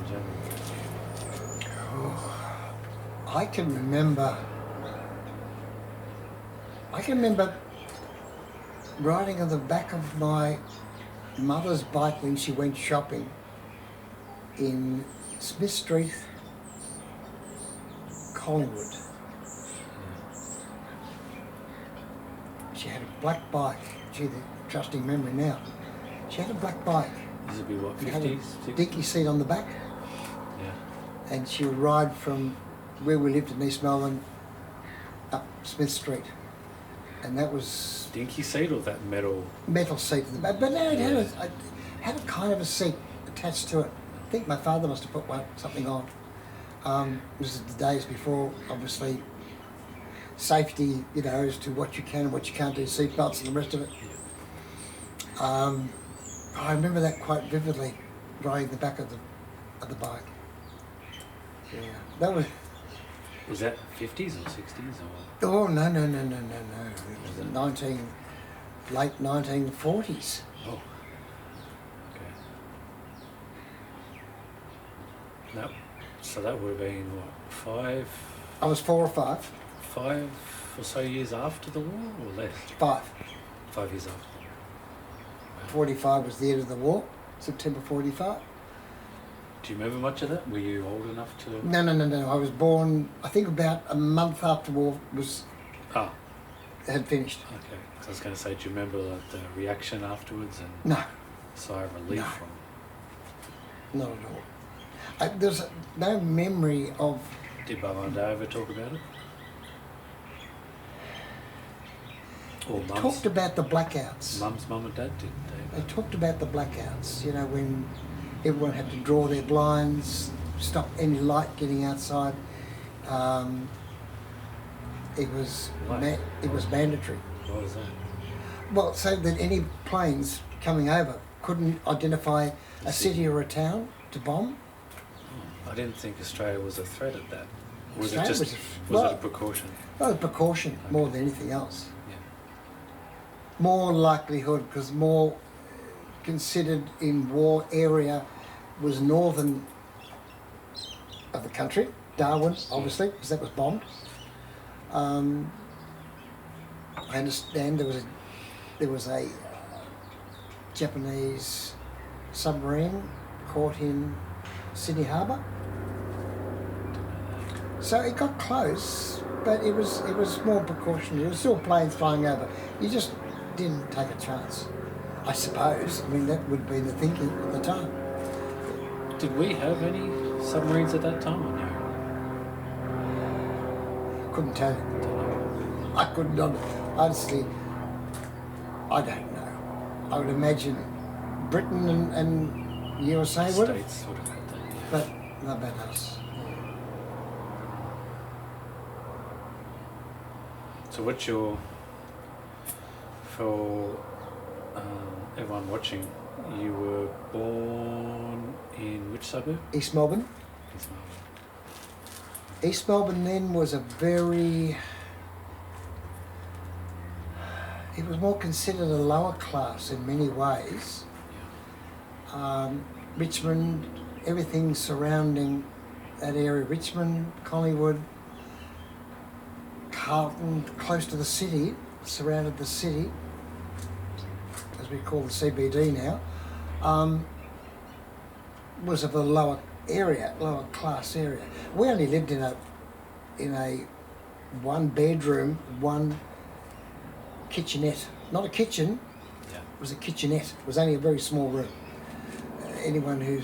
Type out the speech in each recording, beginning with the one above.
general? I can remember riding on the back of my mother's bike when she went shopping in Smith Street, Collingwood. She had a black bike. Gee, the trusting memory now. She had a black bike. This would be what, It had 50s? a 60s? dicky seat on the back, Yeah. and she would ride from where we lived in East Melbourne up Smith Street, and that was Dinky seat or that metal? metal seat in the back. But no, it had a kind of a seat attached to it. I think my father must have put something on. This is the days before, obviously, safety, you know, as to what you can and what you can't do, seatbelts and the rest of it. I remember that quite vividly, riding the back of the bike. Yeah, that was. Was that 50s or 60s or? Oh no! It was the late 1940s. Oh. Okay. No. So that would have been what, I was 4 or 5. 5 or so years after the war, or less? 5. 5 years after. 45 was the end of the war, September 45. Do you remember much of that? Were you old enough to? No. I was born, I think, about a month after the war had finished. Okay. So I was going to say, do you remember like, the reaction afterwards and No, sigh of relief No. from? not at all. There's no memory of. Did Mum and Dad ever talk about it? Or Mum's? Talked about the blackouts. Mum's mum and dad did They talked about the blackouts. You know, when everyone had to draw their blinds, stop any light getting outside. It was Right. it was mandatory. What was that? Well, so that any planes coming over couldn't identify a city or a town to bomb. I didn't think Australia was a threat at that. Was Australia it just was was it a precaution? Well, a precaution more than anything else. Yeah. More likelihood, because more considered in war area was northern of the country, Darwin, obviously, because that was bombed. I understand there was a Japanese submarine caught in Sydney Harbour. So it got close, but it was more precautionary. There were still planes flying over. You just didn't take a chance, I suppose. I mean, that would be the thinking at the time. Did we have any submarines at that time or no? Couldn't tell you. Don't know. I could not. Honestly, I don't know. I would imagine Britain and USA would have, States would have had that. Yeah. but not about us. So what's your, for everyone watching, you were born in which suburb? East Melbourne. East Melbourne. East Melbourne then was it was more considered a lower class in many ways. Richmond, everything surrounding that area, Richmond, Collingwood, Carlton, close to the city, surrounded the city, as we call the CBD now, was of a lower class area. We only lived in a 1 bedroom, 1 kitchenette. Not a kitchen, Yeah. it was a kitchenette. It was only a very small room. Anyone who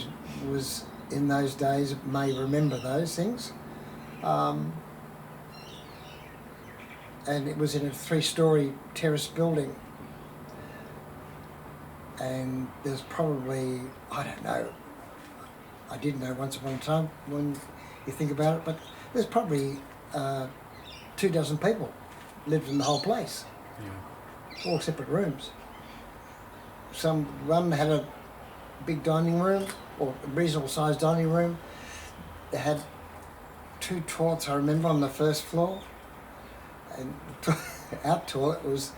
was in those days may remember those things. And it was in a 3-storey terrace building. And there's probably, I don't know, I did know once upon a time when you think about it, but there's probably 24 people lived in the whole place. Yeah. 4 separate rooms. One had a big dining room, or a reasonable sized dining room. They had 2 toilets, I remember, on the first floor. And our toilet was,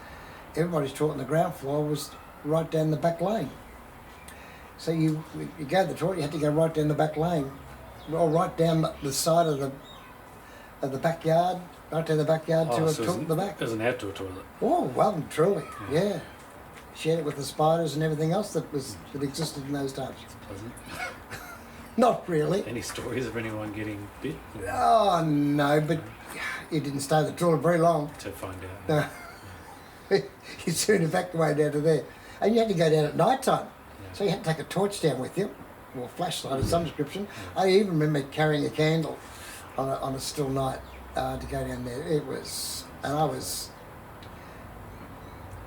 everybody's toilet on the ground floor was right down the back lane. So you go to the toilet, you had to go right down the back lane, or right down the side of the backyard, right down the backyard to a toilet at the back. It was an outdoor toilet. Oh, well and truly, yeah. Shared it with the spiders and everything else that existed in those times. It's pleasant. Not really. Any stories of anyone getting bit? Oh no, but you didn't stay at the toilet very long. To find out. No. You soon evacuated out of there. And you had to go down at night time. Yeah. So you had to take a torch down with you, or a flashlight of some description. I even remember carrying a candle on a still night to go down there. And I was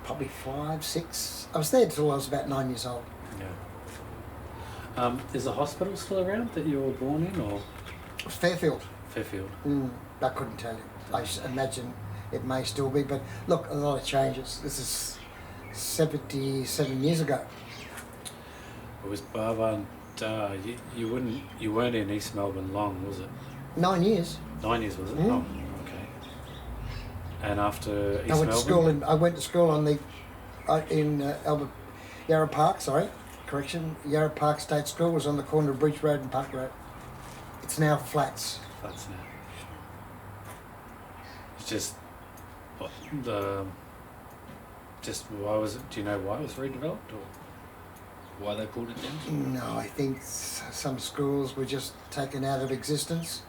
probably 5, 6. I was there until I was about 9 years old. Yeah. Is the hospital still around that you were born in, or? Fairfield. Fairfield. I couldn't tell you. I imagine it may still be, but look, a lot of changes. This is 77 years ago. It was Baba and you weren't in East Melbourne long, was it? 9 years. 9 years, was it? Oh, okay. And after East I went to school in Albert Yarra Park. Yarra Park State School was on the corner of Breach Road and Park Road. It's now flats. Flats now. It's just why was it? Do you know why it was redeveloped, or why they pulled it down? No, I think some schools were just taken out of existence.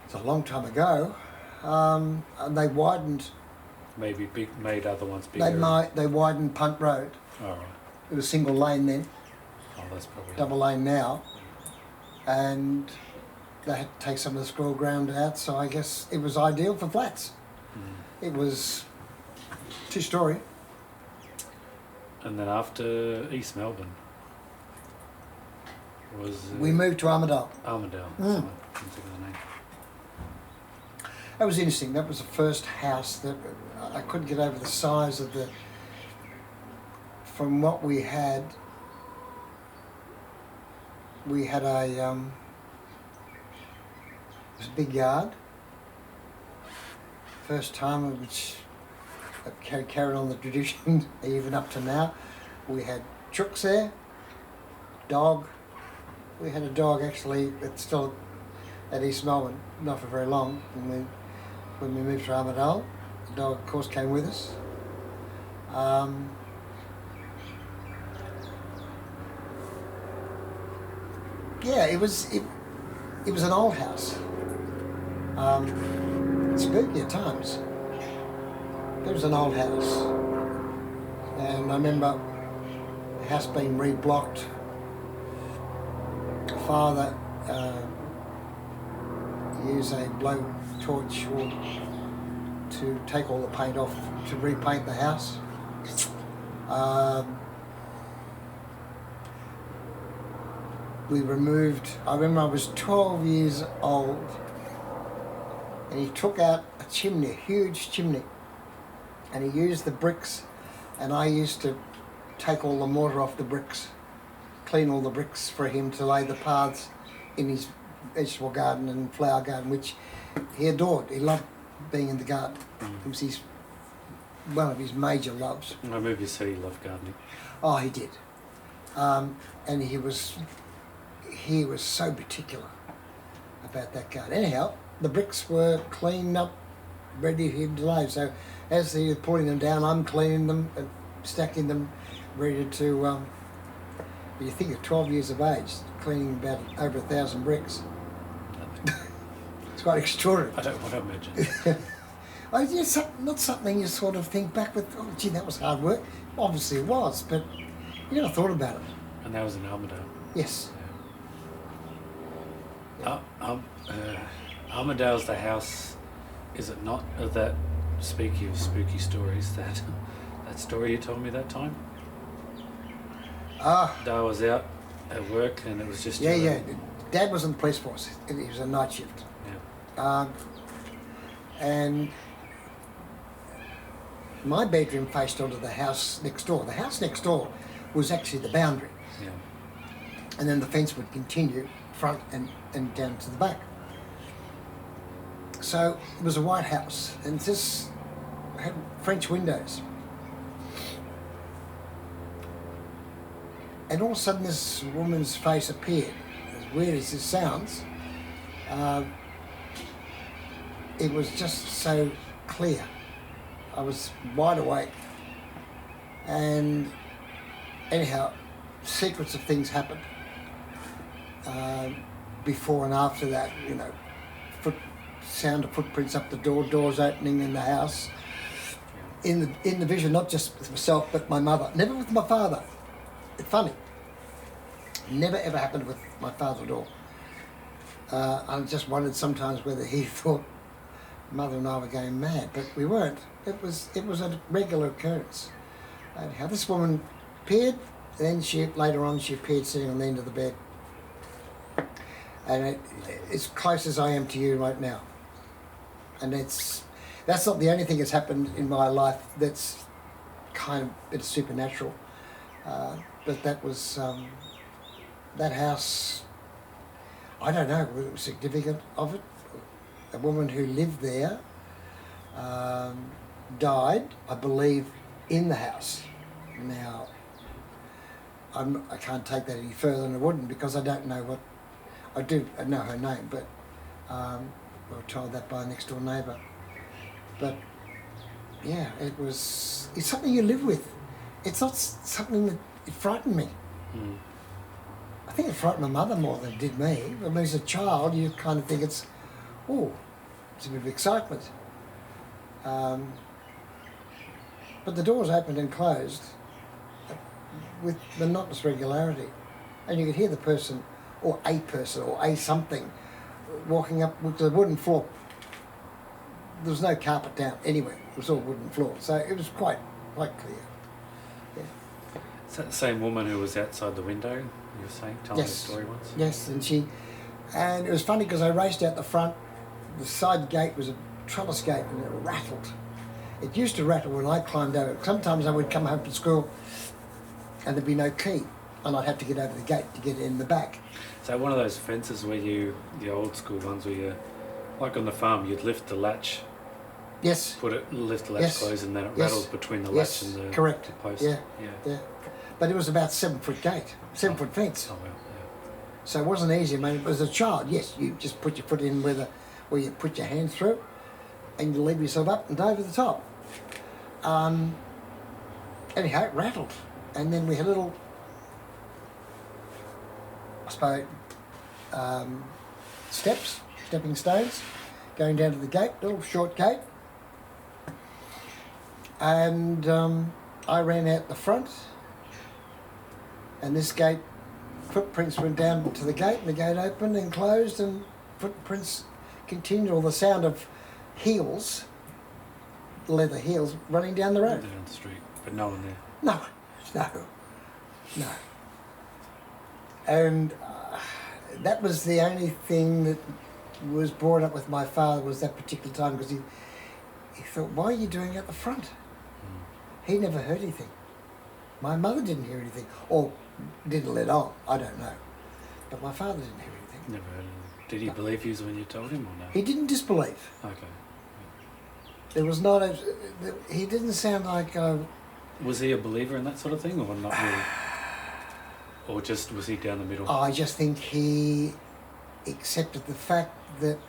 It's a long time ago. And they widened. Maybe made other ones bigger. They widened Punt Road. Oh, right. It was single lane then. Oh, that's probably double lane now. And they had to take some of the school ground out, so I guess it was ideal for flats. It was 2-story. And then after East Melbourne was... we moved to Armadale. Armadale. I couldn't think of the name. That was interesting. That was the first house that I couldn't get over the size of the... From what we had a... it was a big yard. First time which I've carried on the tradition even up to now. We had chooks there, dog. We had a dog actually that's still at East Melbourne, not for very long. When we moved to Armadale, the dog of course came with us. Yeah, it was an old house. Spooky at times. It was an old house, and I remember the house being reblocked. Father used a blow torch to take all the paint off to repaint the house. We removed. I remember I was 12 years old, and he took out a chimney, a huge chimney. And he used the bricks, and I used to take all the mortar off the bricks, clean all the bricks for him to lay the paths in his vegetable garden and flower garden, which he adored. He loved being in the garden. It was one of his major loves. I remember you said he loved gardening. Oh, he did. And he was so particular about that garden. Anyhow, the bricks were cleaned up, ready for him to lay. So as he was pulling them down, I'm cleaning them and stacking them, ready to... you think of 12 years of age, cleaning about over 1,000 bricks. It's quite extraordinary. I don't want to imagine. It's not something you sort of think back with, oh gee, that was hard work. Obviously it was, but you never thought about it. And that was in Armadale? Yes. Yeah. Armadale's the house, is it not, of that, speaking of spooky stories, that story you told me that time? Dad was out at work and it was just... Yeah. Dad was in the police force. He was a night shift. Yeah. And my bedroom faced onto the house next door. The house next door was actually the boundary. Yeah. And then the fence would continue front and down to the back. So it was a white house, and this had French windows. And all of a sudden this woman's face appeared. As weird as this sounds, it was just so clear. I was wide awake. And anyhow, sequence of things happened. Before and after that, you know, sound of footprints up the door, doors opening in the house. In the vision, not just with myself, but my mother. Never with my father. It's funny. Never ever happened with my father at all. I just wondered sometimes whether he thought Mother and I were going mad, but we weren't. It was a regular occurrence. How this woman appeared, then later on she appeared sitting on the end of the bed. And as close as I am to you right now. And that's not the only thing that's happened in my life that's kind of it's supernatural. But that was that house. I don't know what was significant of it. A woman who lived there died, I believe, in the house. Now, I can't take that any further than I wouldn't because I don't know what. I know her name, but we were told that by a next door neighbour. But yeah, it's something you live with. It's not something that it frightened me. Mm. I think it frightened my mother more than it did me. I mean, as a child, you kind of think it's a bit of excitement. But the doors opened and closed with monotonous regularity, and you could hear the person or a something walking up with the wooden floor. There was no carpet down anywhere. It was all wooden floor, so it was quite clear. Yeah. Is that the same woman who was outside the window, you were saying, telling the story once? Yes, and it was funny because I raced out the front. The side gate was a trellis gate and it rattled. It used to rattle when I climbed over. Sometimes I would come home from school and there'd be no key and I'd have to get over the gate to get in the back. So one of those fences where the old school ones where you, like on the farm, you'd lift the latch. Yes. Lift the latch close and then it rattles between the latch and the post. Yeah. But it was about 7 foot gate, 7 foot fence. Oh well, yeah. So it wasn't easy. I mean, as a child, yes, you just put your foot in where you put your hand through and you leave yourself up and over the top. Anyhow, it rattled. And then we had little, I suppose, stepping stones, going down to the gate, little short gate. And I ran out the front, and this gate, footprints went down to the gate, and the gate opened and closed, and footprints continued, or the sound of heels, leather heels, running down the road. Down the street, but no one there. No. And that was the only thing that was brought up with my father was that particular time, because he thought, why are you doing it at the front? He never heard anything. My mother didn't hear anything, or didn't let on, I don't know. But my father didn't hear anything. Never heard anything. Did he believe you when you told him or no? He didn't disbelieve. Okay. There was not he didn't sound like Was he a believer in that sort of thing, or not really? Or just was he down the middle? I just think he accepted the fact that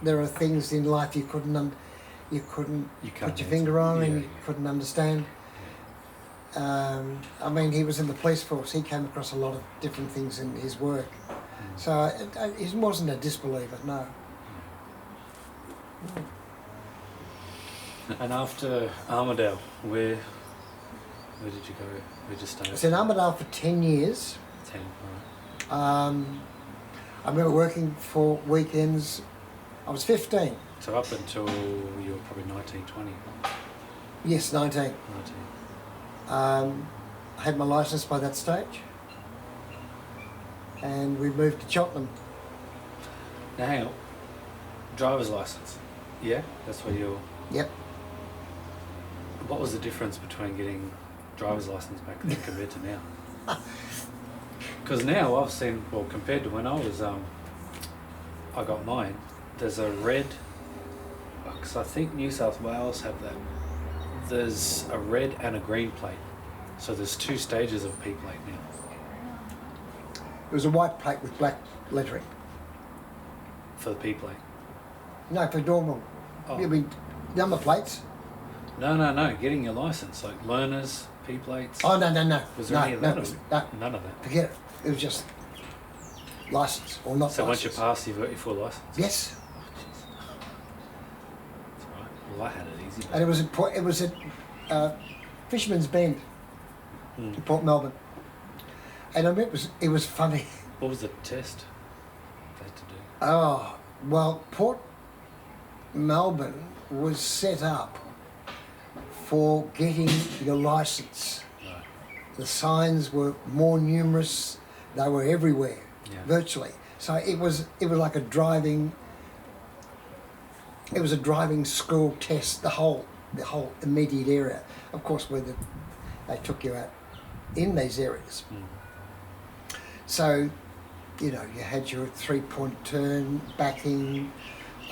there are things in life you couldn't put your finger on and you couldn't understand. I mean, he was in the police force. He came across a lot of different things in his work. So he wasn't a disbeliever, no. And after Armidale, where did you go? Where did you stay? I was in Armidale for 10 years. 10, right. I remember working for weekends. I was 15. So up until you were probably 19, 20? Yes, 19. I had my licence by that stage. And we moved to Cheltenham. Now hang on. Driver's licence? Yeah? That's where you're... Yep. What was the difference between getting driver's licence back then compared to now? Because now I've seen, well, compared to when I was, I got mine, there's a red, because I think New South Wales have that, there's a red and a green plate. So there's 2 stages of P plate now. was a white plate with black lettering. For the P plate. No, for normal. Oh. I mean, number plates. No. Getting your license, like learners, P plates. Oh, no. Was there any of that? No, None of that. forget it. It was just license or not So license. once you pass, you've got your full license. Yes. That's right. Well, I had it easy. And it was at Fisherman's Bend in Port Melbourne. And I mean, it was funny. What was the test they had to do? Oh, well, Port Melbourne was set up for getting your license. Right. The signs were more numerous. They were everywhere, virtually. So it was like a driving. It was a driving school test. The whole immediate area. Of course, they took you out in these areas. So, you know, you had your 3-point turn, backing,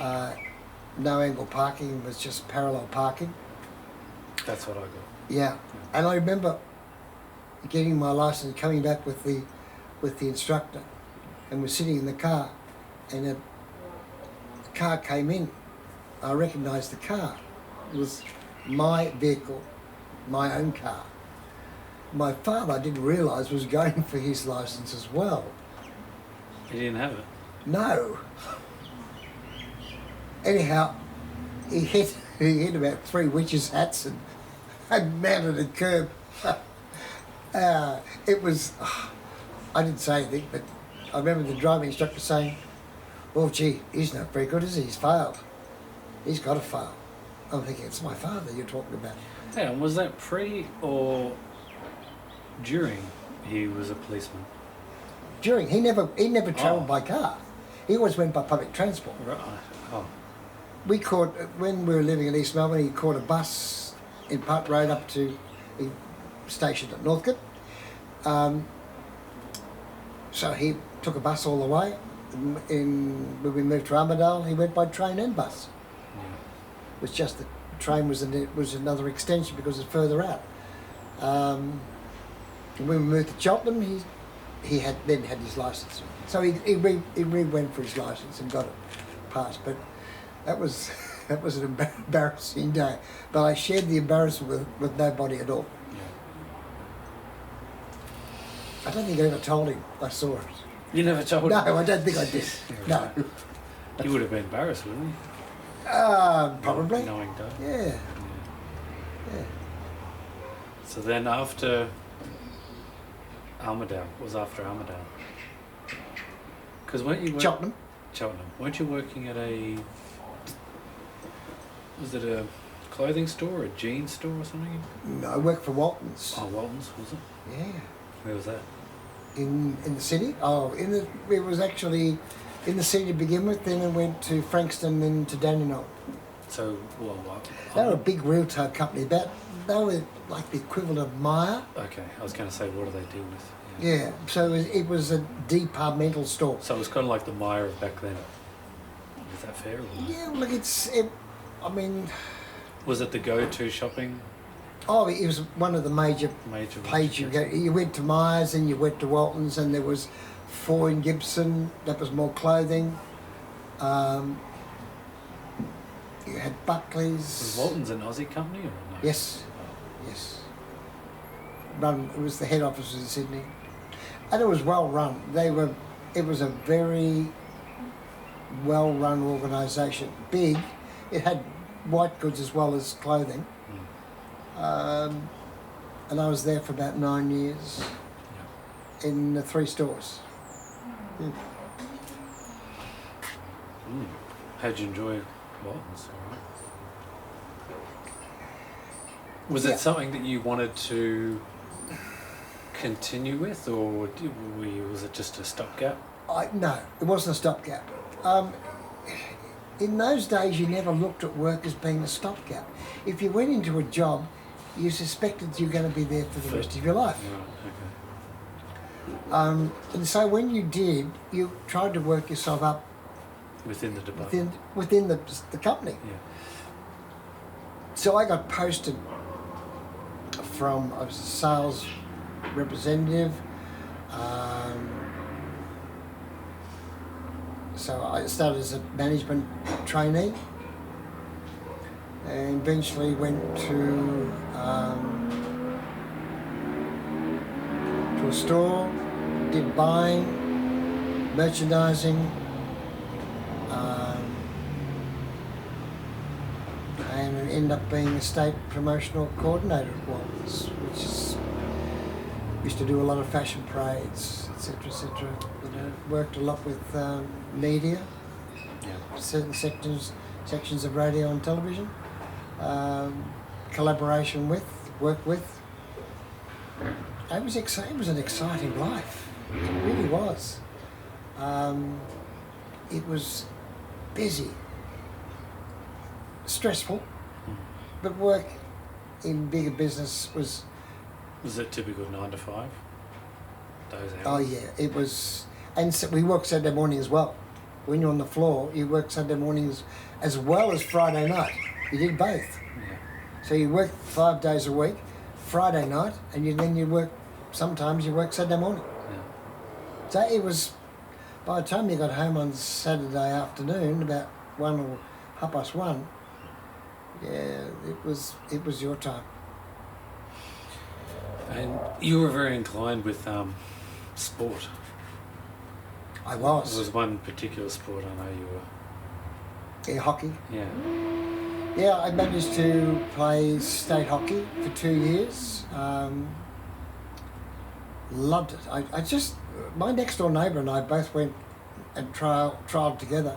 no angle parking, was just parallel parking. That's what I got. Yeah. And I remember getting my license, coming back with the instructor, and we're sitting in the car, and the car came in. I recognised the car. It was my vehicle, my own car. My father, I didn't realise, was going for his licence as well. He didn't have it? No. Anyhow, he hit about 3 witches' hats and mounted a curb. It was, I didn't say anything, but I remember the driving instructor saying, "Oh gee, he's not very good, is he? He's failed. He's got to fail." I'm thinking, it's my father you're talking about. Yeah, and was that pre or during he was a policeman? During, he never travelled by car. He always went by public transport. Right. Oh. We caught, when we were living in East Melbourne, he caught a bus in Putt Road up to, he stationed at Northcote. So he took a bus all the way. When we moved to Armidale, he went by train and bus. Yeah. It was just the train was another extension because it's further out. And when we moved to Cheltenham, he had his licence. So he went for his licence and got it passed. But that was an embarrassing day. But I shared the embarrassment with nobody at all. Yeah. I don't think I ever told him I saw it. You never told him? No, I don't think I did. No. He would have been embarrassed, wouldn't he? Probably. Knowing Dad. Yeah. So then after Armidale, what was after Armidale? Because weren't you Cheltenham. Weren't you working at was it a clothing store or a jeans store or something? No, I worked for Walton's. Oh, Walton's, was it? Yeah. Where was that? In the city? Oh, it was actually in the city to begin with, then it went to Frankston, then to Dunngeon. So, well, what? They were a big retail company. They were like the equivalent of Myer. Okay, I was going to say, what do they deal with? Yeah, so it was a departmental store. So it was kind of like the Myer of back then. Is that fair? Or not? Yeah, look, I mean... Was it the go-to shopping? Oh, it was one of the major places. You went to Myers and you went to Walton's, and there was Foy and Gibson, that was more clothing. You had Buckley's. Was Walton's an Aussie company or no? Yes, yes. It was the head office in Sydney. And it was well run. It was a very well run organisation. Big. It had white goods as well as clothing. And I was there for about 9 years in the 3 stores. How'd you enjoy Walton's? Was it something that you wanted to continue with, or was it just a stopgap? No, it wasn't a stopgap. In those days, you never looked at work as being a stopgap. If you went into a job, you suspected you were going to be there for the rest of your life. Right, okay. And so when you did, you tried to work yourself up within the department, within the company. Yeah. So I got posted I was a sales representative, So I started as a management trainee and eventually went to a store, did buying, merchandising, and ended up being a state promotional coordinator at once, which is, used to do a lot of fashion parades, etc., etc. You know, worked a lot with media, certain sections of radio and television, collaboration with, work with. It was an exciting life. It really was. It was busy, stressful, but work in bigger business was... Was it typical 9 to 5? Those hours? Oh yeah, it was. And so we worked Saturday morning as well. When you're on the floor, you work Saturday mornings as well as Friday night. You did both. Yeah. So you work 5 days a week, Friday night, and then you work, sometimes you work Saturday morning. Yeah. So it was, by the time you got home on Saturday afternoon, about 1 or 1:30, yeah, it was your time. And you were very inclined with sport. I There was. was one particular sport I know you were... Yeah, hockey. Yeah. Yeah, I managed to play state hockey for 2 years. Loved it. I just, my next door neighbour and I both went and trialled together,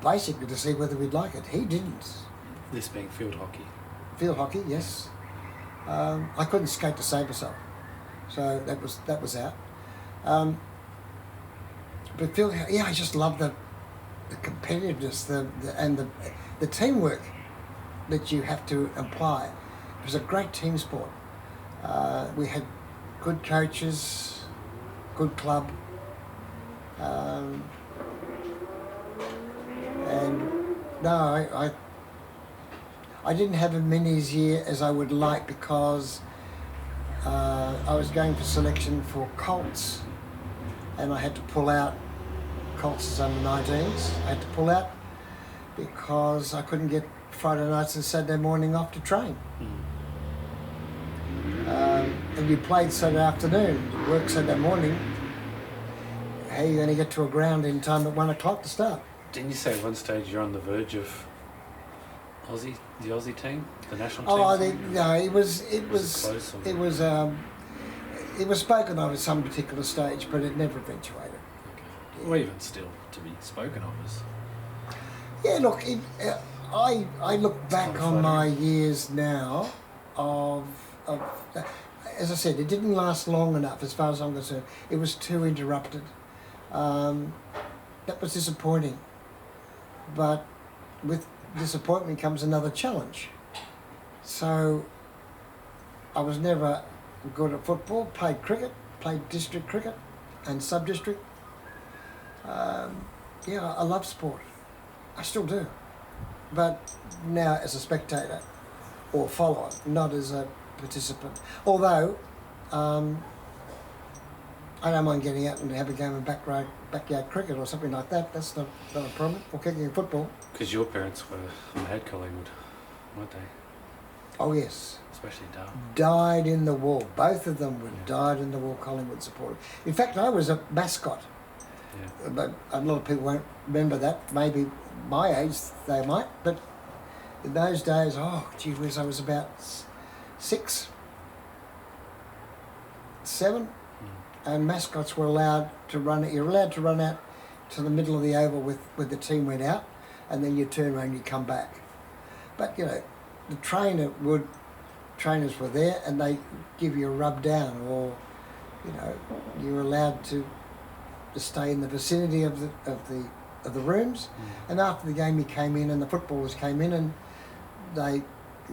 basically to see whether we'd like it. He didn't. This being field hockey. Field hockey, yes. I couldn't skate to save myself, so that was out. But field, yeah, I just love the competitiveness, the teamwork that you have to apply. It was a great team sport. We had good coaches, good club, and no, I didn't have as many as year as I would like because I was going for selection for Colts, and I had to pull out. Colts is under 19s. I had to pull out because I couldn't get Friday nights and Saturday morning off to train. And you played Saturday afternoon, you work Saturday morning. How are you going to get to a ground in time at 1 o'clock to start? Didn't you say at one stage you're on the verge of the Aussie team, the national team? No, it was close, or... it was spoken of at some particular stage, but it never eventuated. Okay. Or even still to be spoken of as... Yeah, look, I look back on my years now of as I said, it didn't last long enough as far as I'm concerned. It was too interrupted. That was disappointing. But with disappointment comes another challenge. So I was never good at football, played cricket, played district cricket and sub-district. Yeah, I love sport. I still do. But now as a spectator or follower, not as a participant. Although, I don't mind getting out and have a game of backyard cricket or something like that. That's not a problem. Or kicking a football. Because your parents were mad Collingwood, weren't they? Oh yes. Especially Dunn. Died in the war. Both of them were died in the war Collingwood supporters. In fact, I was a mascot. Yeah. But a lot of people won't remember that. Maybe my age they might. But in those days, oh gee whiz, I was about 6, 7. And mascots were allowed to run. You're allowed to run out to the middle of the oval with the team went out, and then you turn around and you come back. But you know, the trainers were there, and they give you a rub down, or you know, you're allowed to stay in the vicinity of the rooms. And after the game, you came in, and the footballers came in, and you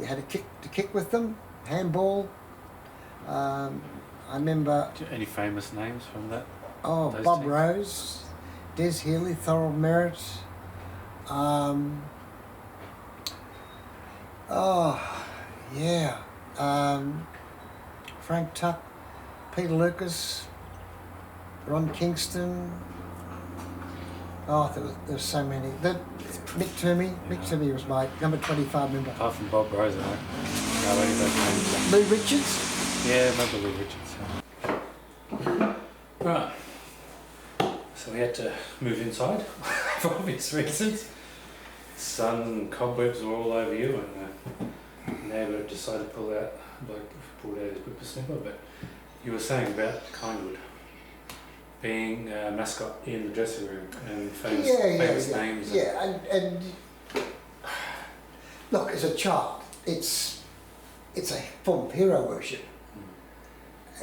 had to kick with them, handball. I remember... Any famous names from that? Oh, Bob teams? Rose, Des Healy, Thorold Merritt. Frank Tuck, Peter Lucas, Ron Kingston. Oh, there was so many. Mick Toomey was my number 25 member. Apart from Bob Rosa, no, any of those names. Lou Richards. Yeah, I remember Lou Richards. Right. So we had to move inside for obvious reasons. Sun and cobwebs were all over you, and the neighbour decided to pulled out his whippersnapper. But you were saying about Kindwood being a mascot in the dressing room and famous names. Yeah, and look, as a child, it's a form of hero worship,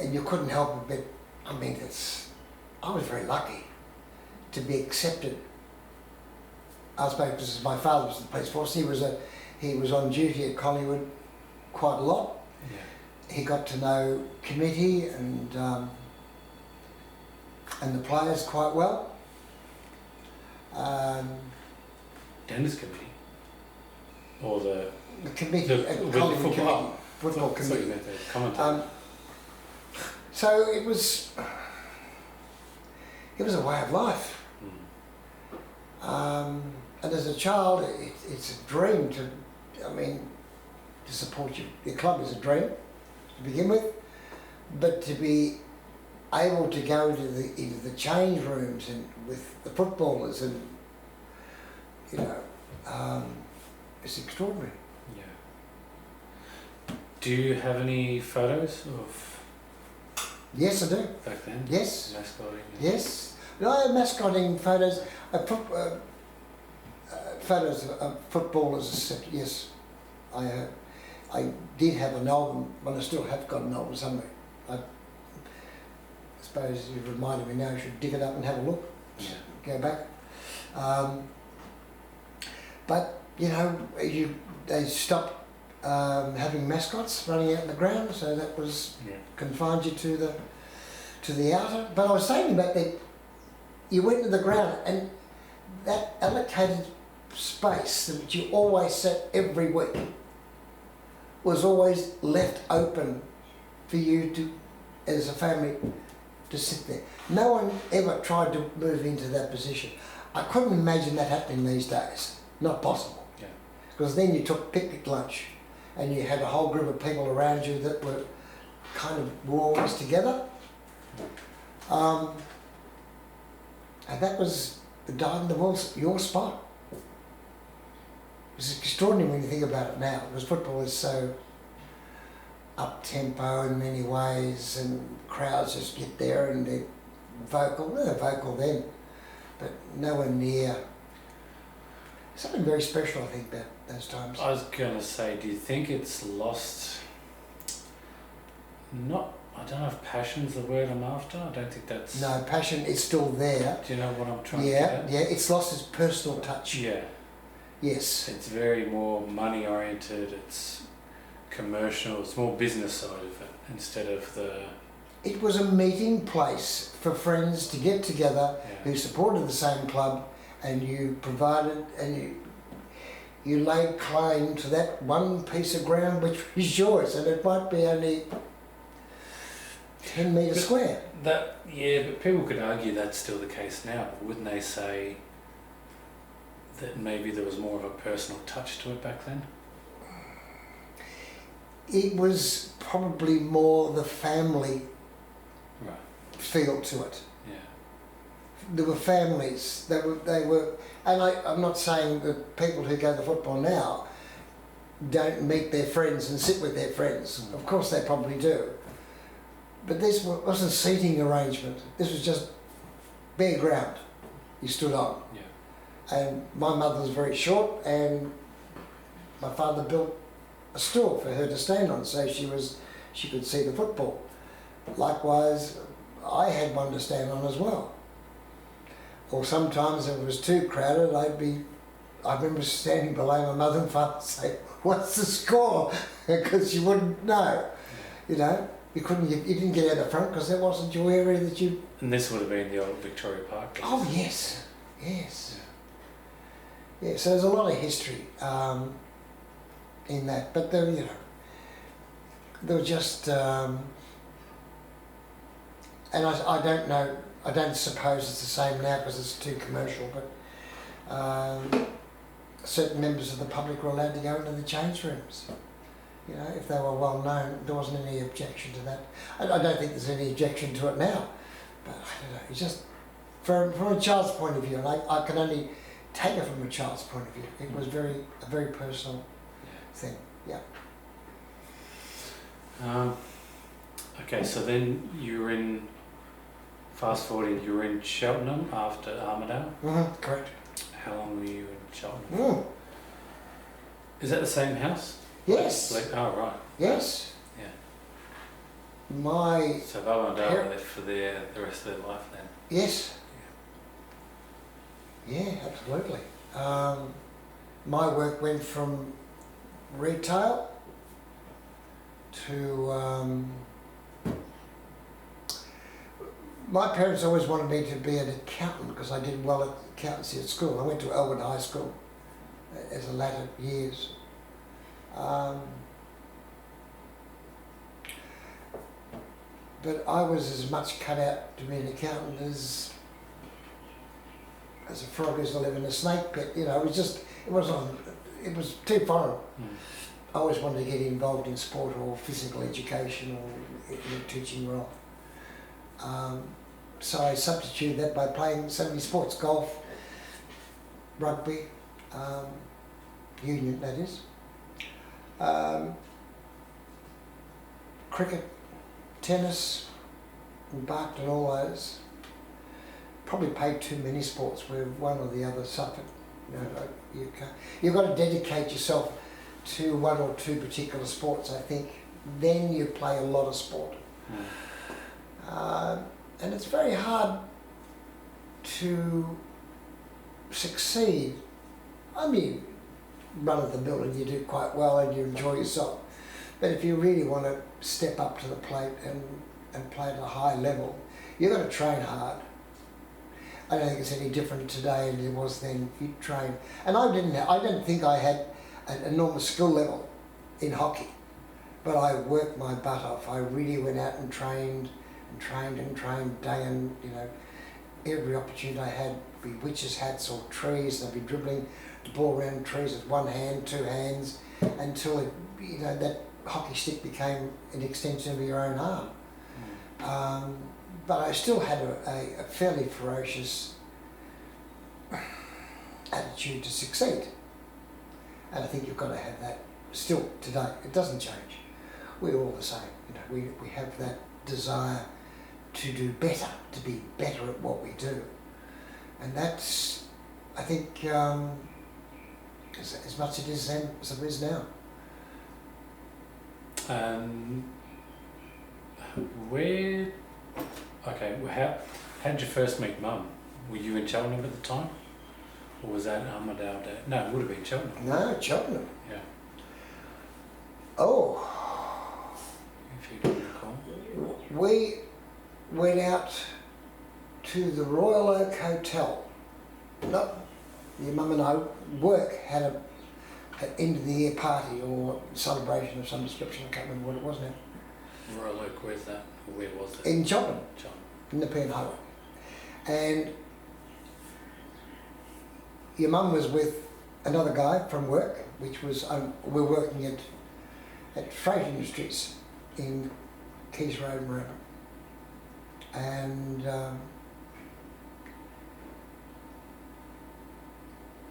and you couldn't help it. But I mean, I was very lucky to be accepted. I suppose because my father was in the police force. He was on duty at Collingwood quite a lot. Yeah. He got to know committee and the players quite well. Dennis committee, or the committee at Collingwood football committee. So it was a way of life. And as a child, it's a dream to support your club is a dream to begin with, but to be able to go into the change rooms and with the footballers and it's extraordinary. Yeah. Do you have any photos of? Yes, I do. Back then. Yes. Mascotting. Yes. No, I have mascotting photos. Photos of footballers. Yes, I did have an album. Well, I still have got an album somewhere. I suppose you reminded me now. I should dig it up and have a look. Yeah. Go back. But they stopped having mascots running out in the ground, so that was confined you to the outer. But I was saying about that. You went to the ground and that allocated space that you always sat every week was always left open for you to, as a family, to sit there. No one ever tried to move into that position. I couldn't imagine that happening these days. Not possible. Yeah. Because then you took picnic lunch and you had a whole group of people around you that were always together. And that was the diamond of all, your spot. It's extraordinary when you think about it now, because football is so up-tempo in many ways, and crowds just get there and they're vocal. Well, they're vocal then, but nowhere near. Something very special, I think, about those times. I was going to say, do you think it's lost? I don't know if passion's the word I'm after. I don't think that's... No, passion is still there. Do you know what I'm trying to get at? Yeah, it's lost its personal touch. Yeah. Yes. It's very more money oriented, it's commercial, it's more business side of it instead of the... It was a meeting place for friends to get together who supported the same club, and you provided and you laid claim to that one piece of ground which was yours, and it might be only 10 metres square. But people could argue that's still the case now, but wouldn't they say that maybe there was more of a personal touch to it back then? It was probably more the family feel to it. Yeah. There were families. They were, and I'm not saying that people who go to football now don't meet their friends and sit with their friends. Of course they probably do. But this wasn't seating arrangement. This was just bare ground you stood on. Yeah. And my mother was very short, and my father built a stool for her to stand on so she could see the football. Likewise, I had one to stand on as well. Or sometimes if it was too crowded, I remember standing below my mother and father saying, "What's the score?" Because you wouldn't know, you know. You didn't get out the front because that wasn't your area that you... And this would have been the old Victoria Park. Oh yes, yes. Yeah, so there's a lot of history in that, but there were just... and I don't know, I don't suppose it's the same now because it's too commercial, but certain members of the public were allowed to go into the change rooms. You know, if they were well known, there wasn't any objection to that. I don't think there's any objection to it now, but I don't know, it's just from a child's point of view, and I can only take it from a child's point of view. It was a very personal thing, yeah. Okay, so then you were in, fast forwarding, you were in Cheltenham after Armidale? Mm-hmm, correct. How long were you in Cheltenham? Is that the same house? Yes. Oh, right. Yes. Yeah. So Val and Dale were there for the rest of their life then? Yes. Yeah, absolutely. My work went from retail to... my parents always wanted me to be an accountant because I did well at accountancy at school. I went to Elwood High School as a latter years. But I was as much cut out to be an accountant as a frog is to live in a snake pit. You know, it was too foreign. I always wanted to get involved in sport or physical education or in a teaching role. So I substituted that by playing so many sports: golf, rugby, union that is, cricket, tennis, embarked on all those. Probably played too many sports where one or the other suffered. You know, you've got to dedicate yourself to one or two particular sports, I think. Then you play a lot of sport. And it's very hard to succeed. I mean, run of the mill and you do quite well and you enjoy yourself. But if you really want to step up to the plate and play at a high level, you've got to train hard. I don't think it's any different today than it was then. You train, and I didn't think I had an enormous skill level in hockey, but I worked my butt off. I really went out and trained day and every opportunity I had, be witches' hats or trees, and I'd be dribbling the ball around trees with one hand, two hands, until that hockey stick became an extension of your own arm. But I still had a fairly ferocious attitude to succeed. And I think you've got to have that still today. It doesn't change. We're all the same. We have that desire to do better, to be better at what we do. And that's, I think, as much it is then as it is now. How did you first meet Mum? Were you in Cheltenham at the time? Or was that Armidale Day? No, it would have been Cheltenham. No, Cheltenham. Yeah. Oh. If you can recall. We went out to the Royal Oak Hotel. No, your mum and I had an end of the year party or celebration of some description. I can't remember what it was now. Royal Oak, where's that? Or where was it? In Cheltenham. Cheltenham. In the Penn Highway. And your mum was with another guy from work, which was, we're working at Freight Industries in Keys Road, Maribor. And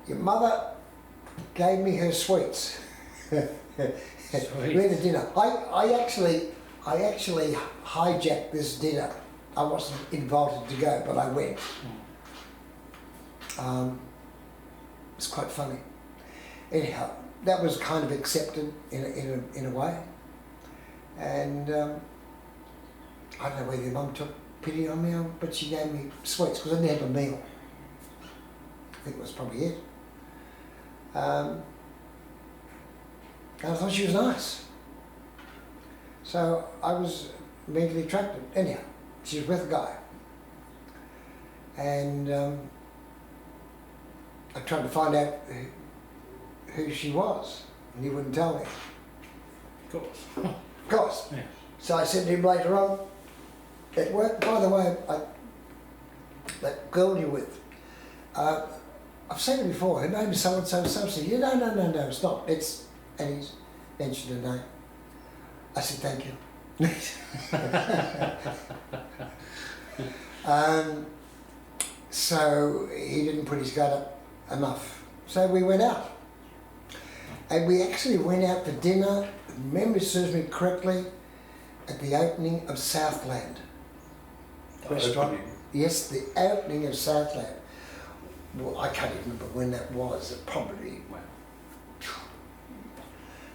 your mother gave me her sweets. We had a dinner. I actually hijacked this dinner. I wasn't invited to go, but I went. It's quite funny. Anyhow, that was kind of accepted in a way. And I don't know whether your mum took pity on me, but she gave me sweets because I didn't have a meal. I think it was probably it. And I thought she was nice. So I was immediately attracted. Anyhow, she was with a guy. And I tried to find out who she was, and he wouldn't tell me. Of course. Of course. Yeah. So I said to him later on at work, by the way, that girl you're with, I've seen her before, her name is so-and-so and so. I said, yeah, no, it's not. It's, and he's mentioned her name. I said, thank you. So he didn't put his guard up enough. So we went out. And we actually went out for dinner, if memory serves me correctly, at the opening of Southland. Restaurant. Yes, the opening of Southland. Well, I can't even remember when that was. It probably went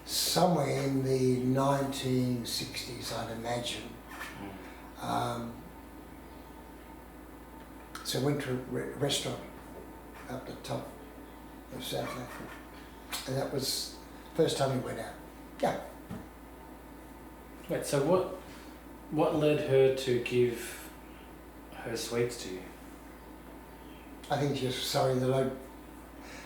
somewhere in the 1960s, I'd imagine. So I went to a restaurant up the top of Southland. And that was the first time we went out. Yeah. Wait, so what led her to give her sweets to you? I think she was sorry that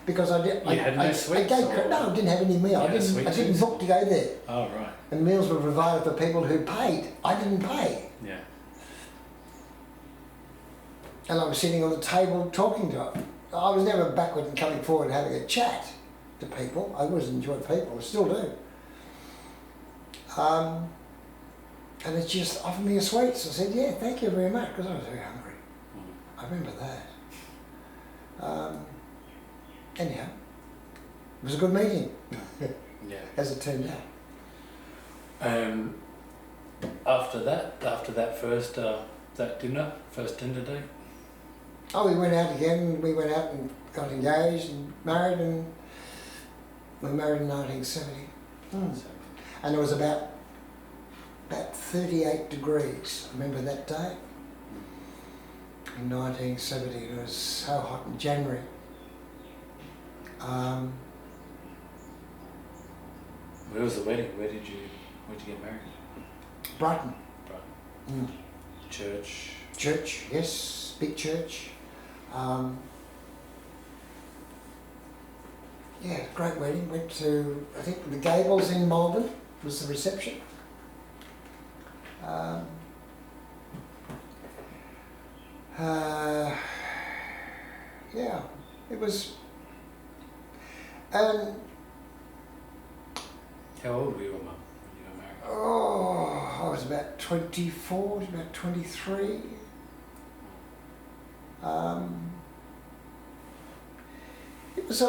because I did. You had no sweets? No, I didn't have any meal. I didn't book to go there. Oh, right. And meals were provided for people who paid. I didn't pay. Yeah. And I was sitting on the table talking to her. I was never backward and coming forward and having a chat to people. I always enjoyed people. I still do. And it just offered me a sweets. I said, yeah, thank you very much, because I was very hungry. I remember that. Anyhow, it was a good meeting. Yeah. As it turned out. After that first dinner date? Oh, we went out again. We went out and got engaged and married, and we were married in 1970. And it was about 38 degrees. I remember that day in 1970. It was so hot in January. Where was the wedding? Where'd you get married? Brighton. Church? Church, yes, big church. Yeah, great wedding. Went to, I think, the Gables in Melbourne was the reception. Yeah, it was. How old were you, Mum, when you got married? Oh, I was about 24, about 23. It was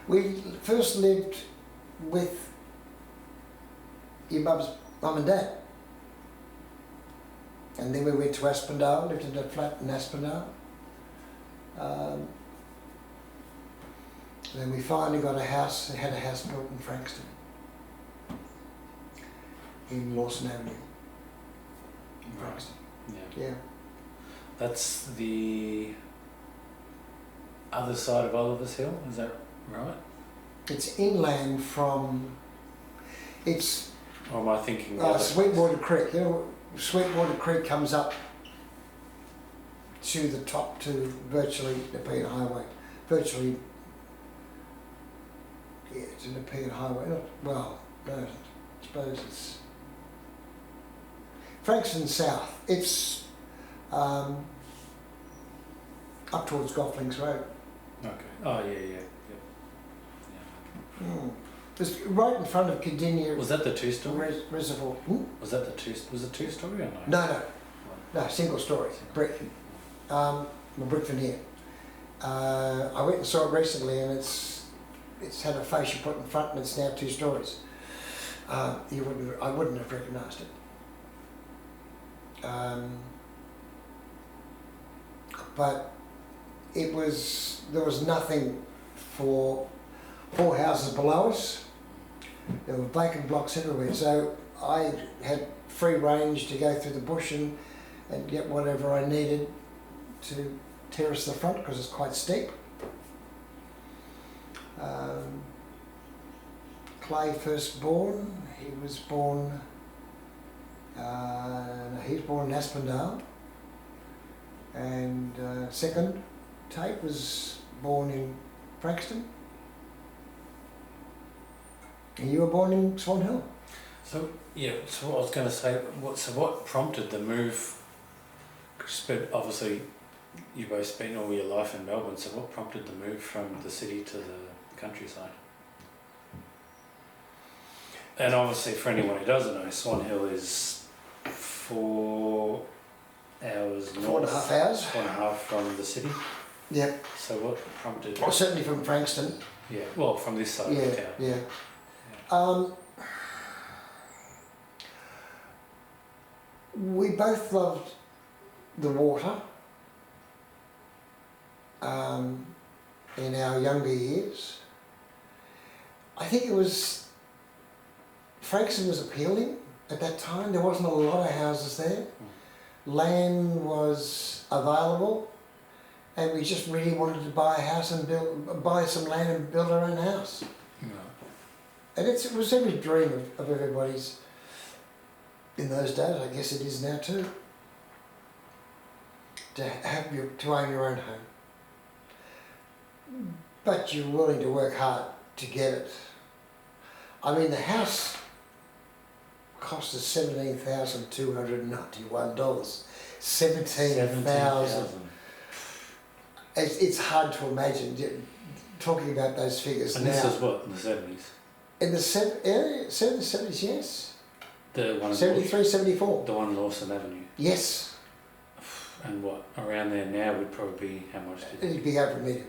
we first lived with your mum and dad. And then we went to Aspendale, lived in a flat in Aspendale. Then we finally got a house, had a house built in Frankston, in Lawson Avenue, in Frankston. Yeah. That's the other side of Oliver's Hill, is that right? It's inland from, it's or am I thinking Sweetwater Creek. You know, Sweetwater Creek comes up to the top to virtually Nepean Highway. Virtually, yeah, to Nepean Highway. Well, no, I suppose it's Frankston South. It's up towards Golf Links Road. Okay. Oh, yeah. It's right in front of Cardinia. Was that the two-story reservoir? Was that was it two-story or no? No, single story. Brick. A brick veneer. I went and saw it recently, and it's had a fascia put in front, and it's now 2 stories. I wouldn't have recognised it. But there was nothing for 4 houses below us. There were vacant blocks everywhere, so I had free range to go through the bush and get whatever I needed to terrace the front, because it's quite steep. Clay first born, he was born in Aspendale, and second Tate was born in Frankston. And you were born in Swan Hill. So yeah, so what I was going to say, what prompted the move Obviously, you both spent all your life in Melbourne, so what prompted the move from the city to the countryside? And obviously, for anyone who doesn't know, Swan Hill is 4 hours north. 4.5 hours. 4.5 from the city. Yep. So what prompted? Well, certainly from Frankston. Yeah. Well, from this side of the town. Yeah. We both loved the water in our younger years. I think it was, Frankston was appealing at that time. There wasn't a lot of houses there. Land was available, and we just really wanted to buy a house and buy some land and build our own house. No. And it was every dream of everybody's in those days. I guess it is now too. To own your own home. But you're willing to work hard to get it. I mean, the house cost us $17,291. 17,000. It's hard to imagine talking about those figures and now. And this is what, in the 70s? In the 70s, yes. The one 73, 74. The one Lawson Avenue. Yes. And what, around there now would probably be how much? It'd be over a million.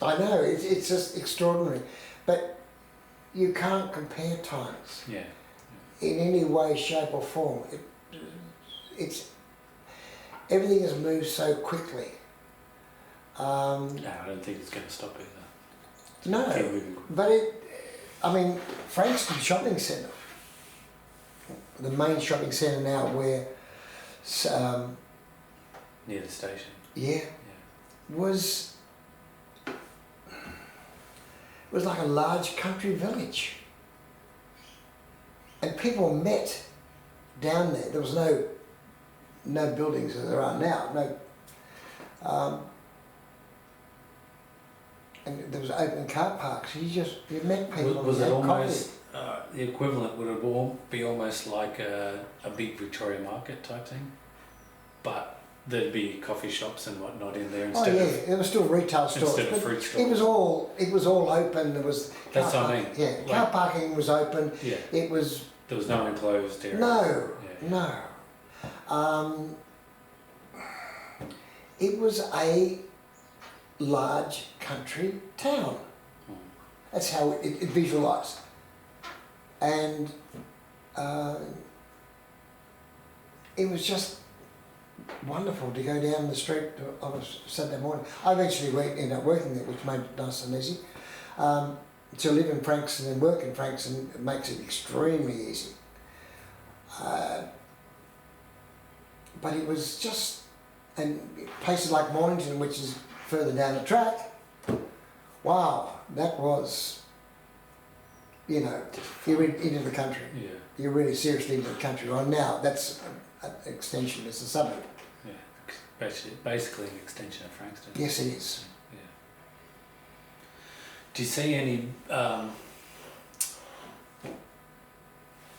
I know, it's just extraordinary. But you can't compare times. Yeah. In any way, shape or form. Everything has moved so quickly. No, I don't think it's going to stop either. No, but Frankston Shopping Centre, the main shopping centre now where... near the station. Yeah. Was like a large country village. And people met down there. There was no buildings as there are now. And there was open car parks. You met people. Was it almost the equivalent? Would it be almost like a big Victoria Market type thing? But there'd be coffee shops and whatnot in there instead of... there were still retail stores. Instead of fruit stores. It was all open. There was That's what I mean. Yeah, like, car parking was open. Yeah. It was... There was no enclosed area. No, yeah. no. It was a large country town. That's how it visualised. And it was just wonderful to go down the street on a Saturday morning. I eventually ended up working there, which made it nice and easy. To live in Frankston and work in Frankston makes it extremely easy. But it was just, and places like Mornington, which is further down the track, wow, that was, you're into the country. Yeah. You're really seriously into the country. Well, now that's an extension, it's a suburb. Yeah, basically an extension of Frankston. Yes, it is. Yeah. Do you see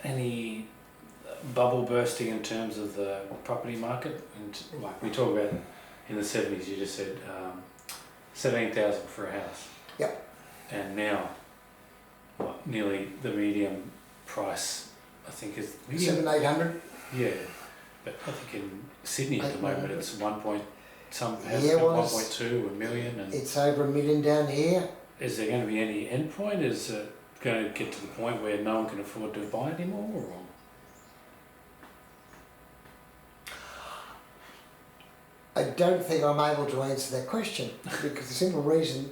any bubble bursting in terms of the property market? And like we talk about in the 70s, you just said 17,000 for a house. Yep. And now, nearly the medium price, I think is... 700-800? Yeah, but I think in Sydney at the moment it's 1.2 $1 million. And it's over $1 million down here. is there going to be any end point? Is it going to get to the point where no one can afford to buy anymore? Or? I don't think I'm able to answer that question because the simple reason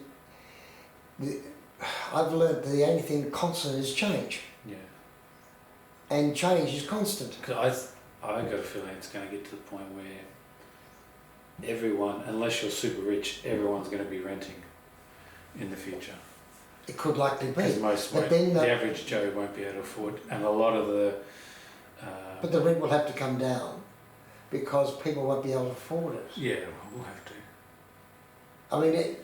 I've learned that the only thing constant is change. Yeah. And change is constant. Because I got a feeling it's going to get to the point where everyone, unless you're super rich, everyone's going to be renting in the future. It could likely be. Because the average Joe won't be able to afford, and a lot of the... but the rent will have to come down because people won't be able to afford it. Yeah, we'll have to. I mean,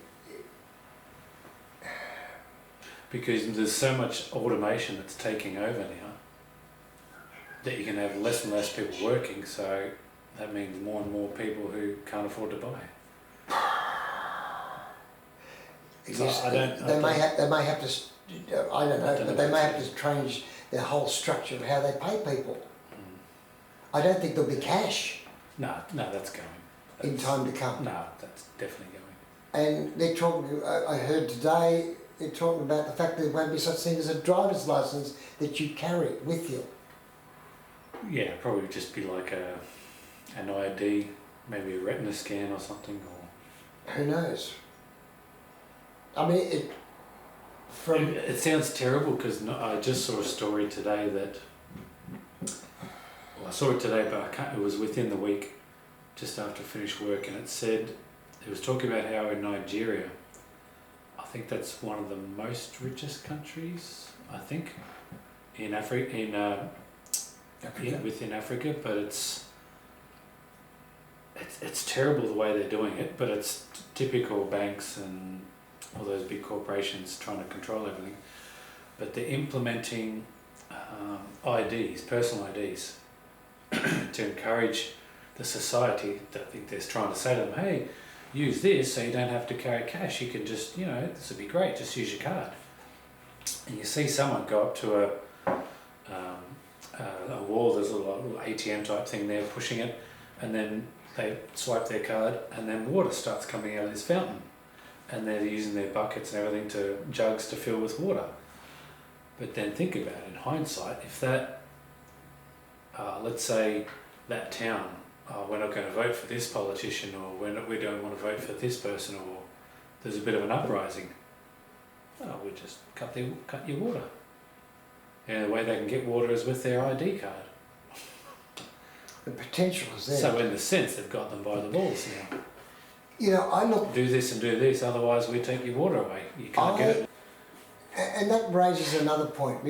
because there's so much automation that's taking over now that you can have less and less people working, so that means more and more people who can't afford to buy. So Yes, I don't. they may have to. I don't know, but they may have to change their whole structure of how they pay people. I don't think there'll be cash No, that's going. in time to come. No, that's definitely going. And they're talking. I heard today they're talking about the fact that there won't be such thing as a driver's license that you carry with you. Yeah, probably just be like an ID, maybe a retina scan or something, or Who knows? I mean, it sounds terrible because I just saw a story today that. Well, I saw it today, but it was within the week, just after I finished work, and it said it was talking about how in Nigeria, I think that's one of the most richest countries. I think in Africa. Within Africa, but it's terrible the way they're doing it, but it's typical banks and all those big corporations trying to control everything, but they're implementing IDs, personal IDs, to encourage the society. I think they're trying to say to them, hey, use this so you don't have to carry cash, you can just, this would be great, just use your card. And you see someone go up to a wall, there's a little ATM type thing there, pushing it, and then they swipe their card, and then water starts coming out of this fountain, and they're using their buckets and everything jugs to fill with water. But then think about it, in hindsight, if that, let's say that town, we're not going to vote for this politician, or we don't want to vote for this person, or there's a bit of an uprising, well, we just cut your water. And the way they can get water is with their ID card. the potential is there. So in the sense, they've got them by the balls now. I look. Do this and do this, otherwise we take your water away. You can't get it. And that raises another point.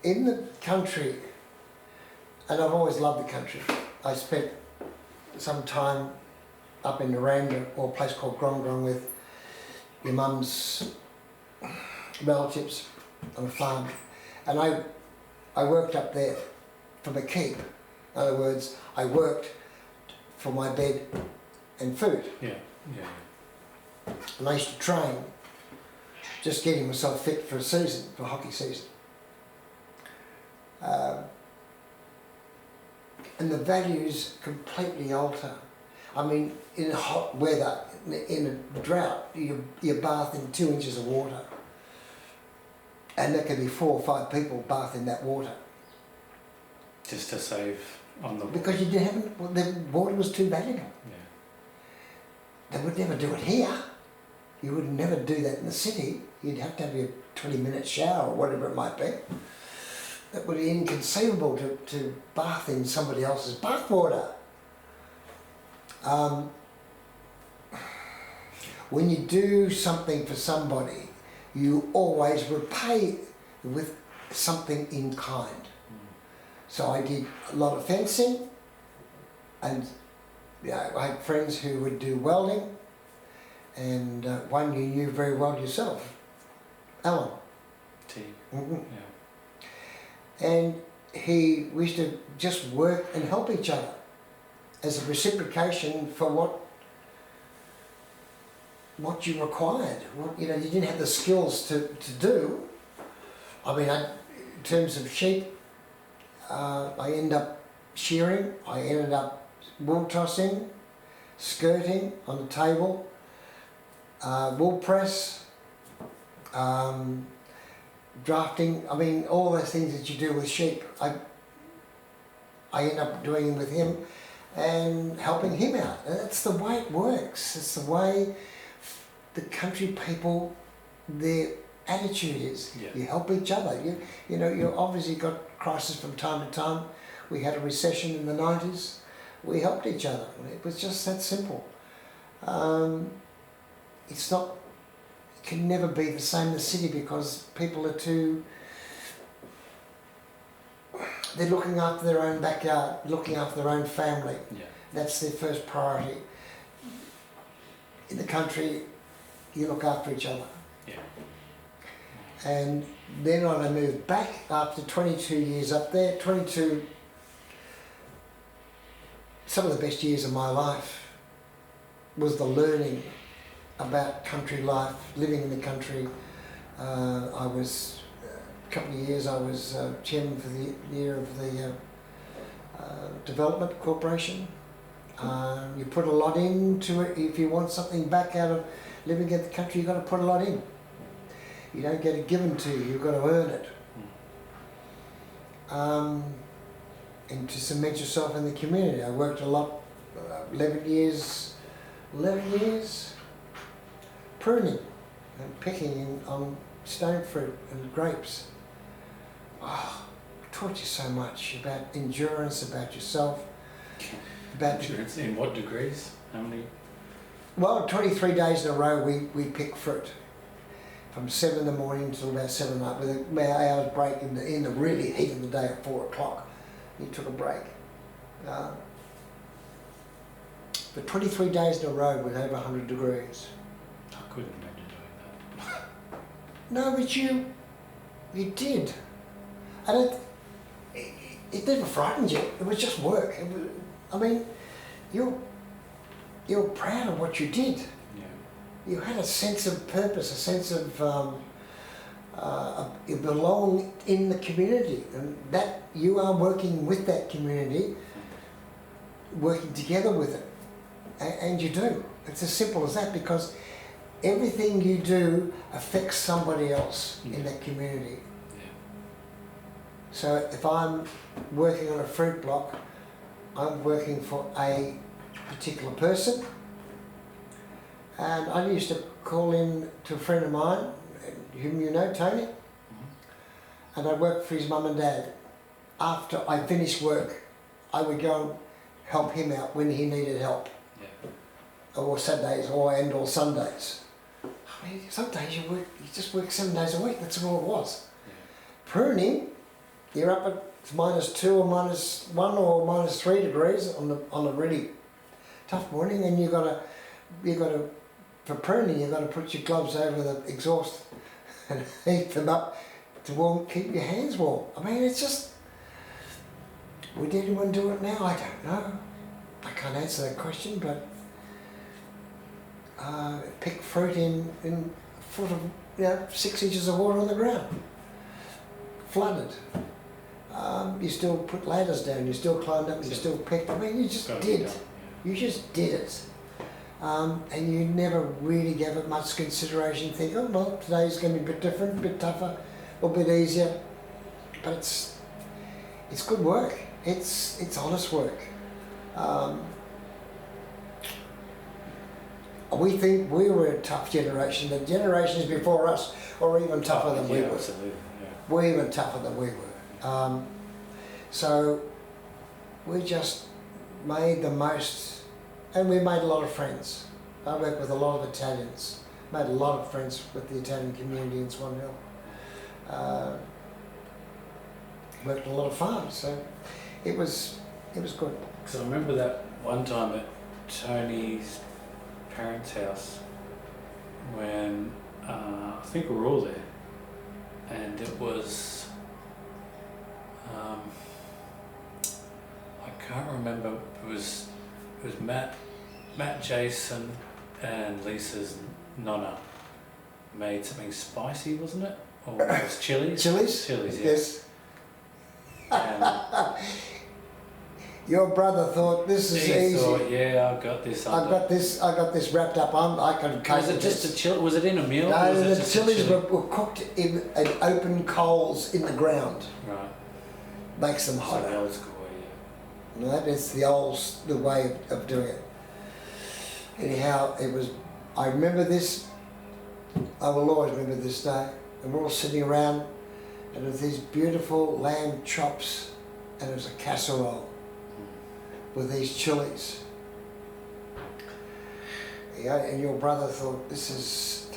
In the country, and I've always loved the country. I spent some time up in Naranda, or a place called Grong with your mum's relatives on a farm, and I worked up there from a keep. In other words, I worked for my bed and food. Yeah. And I used to train, just getting myself fit for a season, for hockey season. And the values completely alter. I mean, in hot weather, in a drought, you bath in 2 inches of water. And there could be 4 or 5 people bath in that water. Just to save on the... Because you didn't have, the water was too valuable. Yeah. They would never do it here. You would never do that in the city. You'd have to have your 20-minute shower or whatever it might be. That would be inconceivable to bath in somebody else's bath water. When you do something for somebody, you always repay with something in kind. So I did a lot of fencing, and I had friends who would do welding, and one you knew very well yourself, Alan. T. Mm-hmm. Yeah. And we used to just work and help each other as a reciprocation for what you required. You didn't have the skills to do. I mean, in terms of sheep, I ended up shearing, I ended up wool tossing, skirting on the table, wool press, drafting. I mean, all those things that you do with sheep, I end up doing with him and helping him out. And that's the way it works. It's the way the country people, their attitude is. Yeah. You help each other. You obviously got crisis from time to time. We had a recession in the 90s. We helped each other. It was just that simple. It's not, it can never be the same in the city because people are they're looking after their own backyard, looking after their own family. Yeah. That's their first priority. In the country, you look after each other. Yeah. And then when I moved back after 22 years up there, 22 some of the best years of my life was the learning about country life, living in the country. I was, a couple of years, I was chairman for the year of the Development Corporation. You put a lot into it. If you want something back out of living in the country, you've got to put a lot in. You don't get it given to you, you've got to earn it. And to cement yourself in the community. I worked a lot, 11 years pruning and picking on stone fruit and grapes. Oh, it taught you so much about endurance, about yourself. About Endurance in what degrees? How many? Well, 23 days in a row we pick fruit. From 7 in the morning until about 7 at night, with an hour's break in the really heat of the day at 4 o'clock. You took a break. For 23 days in a row with over 100 degrees. I couldn't imagine doing that. No, but you did. It never frightened you. It was just work. I mean, you're proud of what you did. Yeah. You had a sense of purpose, a sense of you belong in the community, and that you are working with that community, working together with it, and you do. It's as simple as that, because everything you do affects somebody else in that community. Yeah. So if I'm working on a fruit block, I'm working for a particular person, and I used to call in to a friend of mine, whom you know, Tony, and I'd work for his mum and dad. After I finished work, I would go and help him out when he needed help, or Saturdays or Sundays. I mean, some days you just work 7 days a week. That's all it was. Yeah. Pruning, you're up at -2 or -1 or -3 degrees on a really tough morning, and you got to for pruning you've got to put your gloves over the exhaust and heat them up to keep your hands warm. I mean, it's just, would anyone do it now? I don't know. I can't answer that question, but pick fruit in a foot of 6 inches of water on the ground, flooded. You still put ladders down, you still climbed up, you still picked. I mean, you just did. You just did it. And you never really gave it much consideration. Think, oh well, today's going to be a bit different, a bit tougher, or a bit easier. But it's good work. It's honest work. We think we were a tough generation. The generations before us were even tougher than we were. Absolutely. Yeah. We're even tougher than we were. So we just made the most, and we made a lot of friends. I work with a lot of Italians. Made a lot of friends with the Italian community in Swan Hill. Worked on a lot of farms, so it was good. Because I remember that one time at Tony's parents' house when I think we were all there, and it was I can't remember. It was Matt, Jason, and Lisa's nonna made something spicy, wasn't it? Or it was chilies. Chilies, yeah. yes. And Your brother thought this is he easy. thought, yeah, I got this. I got this wrapped up. I can cope Was it with just this. a chill? Was it in a meal? No, or was it the just a chilies chili? were cooked in open coals in the ground. Right. Makes them So hotter. the old school way, yeah. No, that is the way of doing it. Anyhow, it was. I remember this. I will always remember this day. And we're all sitting around, and there's these beautiful lamb chops, and it was a casserole with these chilies. Yeah, and your brother thought, this is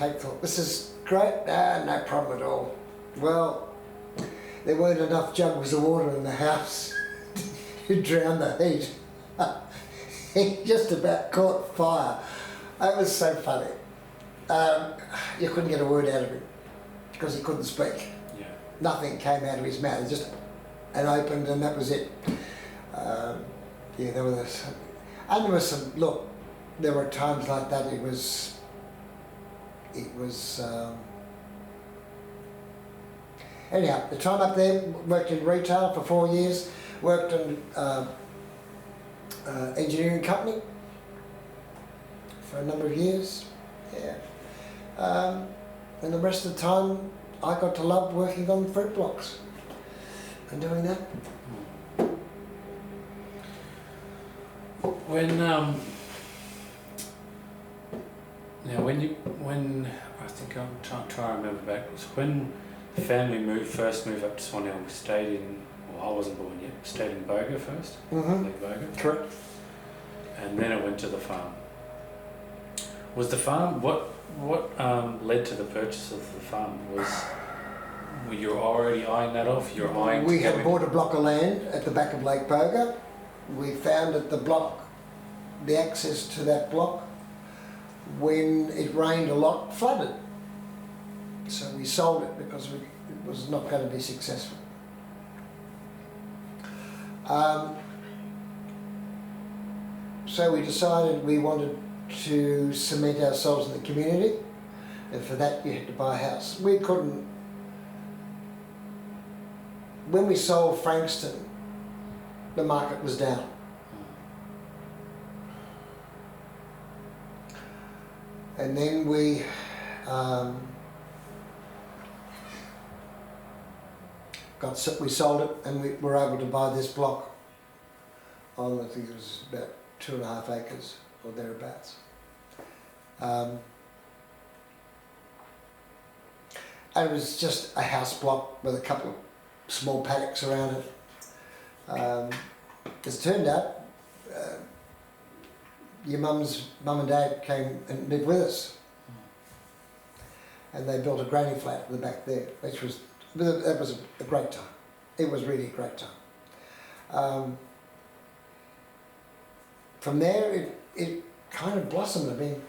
great. No problem at all. Well, there weren't enough jugs of water in the house to drown the heat. He just about caught fire. It was so funny. You couldn't get a word out of him because he couldn't speak. Yeah. Nothing came out of his mouth. It just opened, and that was it. Yeah, there was, and there was some. Look, there were times like that. It was. Anyhow, the time up there, worked in retail for 4 years. Worked in engineering company for a number of years. Yeah. And the rest of the time, I got to love working on fruit blocks and doing that. When now when I think I'm trying to remember back, was when the family first moved up to Swan Hill. We stayed in, well, I wasn't born yet. Stayed in Boga first, Lake Boga. Correct. And then I went to the farm. Was the farm what led to the purchase of the farm? Were you already eyeing that off? You're eyeing. We had bought a block of land at the back of Lake Boga. We found that the access to that block, when it rained a lot, flooded. So we sold it because it was not going to be successful. So we decided we wanted to cement ourselves in the community, and for that you had to buy a house. We couldn't. When we sold Frankston, the market was down. And then we sold it, and we were able to buy this block on, I think it was about 2.5 acres or thereabouts. And it was just a house block with a couple of small paddocks around it. As it turned out, your mum and dad came and lived with us, and they built a granny flat at the back there, that was a great time. It was really a great time. From there, it kind of blossomed. I mean,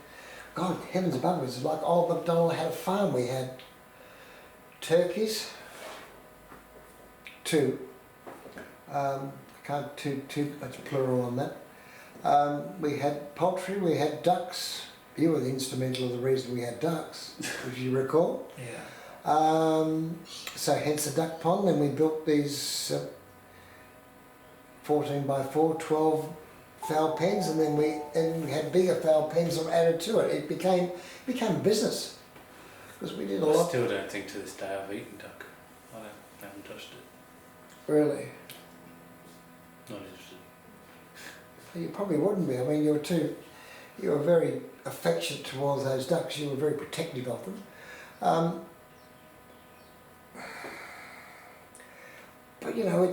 God, heavens above us, it's like old MacDonald had a farm. We had turkeys, two. I can't too much plural on that. We had poultry, we had ducks. You were the instrumental of the reason we had ducks, if you recall. Yeah. So hence the duck pond. Then we built these 14 by 4, 12 fowl pens, and then we had bigger fowl pens added to it. It became a business because we did a lot. I still don't think to this day I've eaten duck. I haven't touched it. Really? Not interested. You probably wouldn't be. I mean, you were very affectionate towards those ducks. You were very protective of them. But you know,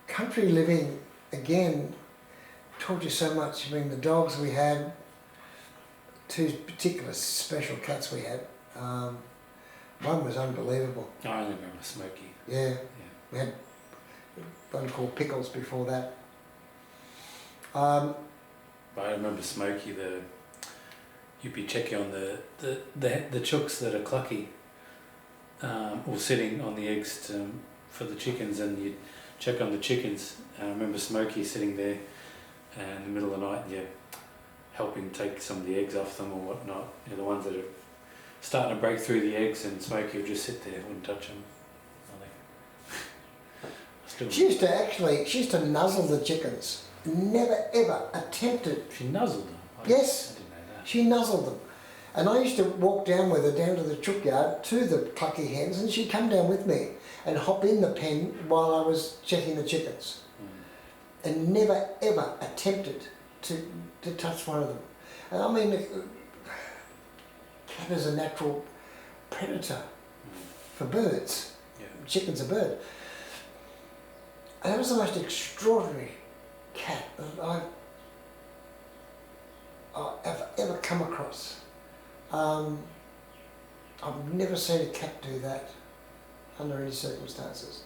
country living, again, taught you so much. I mean, the dogs we had, 2 particular special cats we had. One was unbelievable. I only remember Smokey. Yeah. We had one called Pickles before that. But I remember Smokey, you'd be checking on the chooks that are clucky, or sitting on the eggs for the chickens, and you'd check on the chickens. And I remember Smokey sitting there in the middle of the night, helping take some of the eggs off them or whatnot. You know, the ones that are starting to break through the eggs, and Smokey would just sit there, wouldn't touch them. She used to nuzzle the chickens. Never ever attempted. She nuzzled them? Yes. I didn't know that. She nuzzled them. And I used to walk down with her down to the chook yard to the clucky hens, and she'd come down with me and hop in the pen while I was checking the chickens. And never ever attempted to touch one of them. And I mean, cat is a natural predator for birds. Yeah. Chicken's a bird. And that was the most extraordinary cat that I've ever come across. I've never seen a cat do that under any circumstances.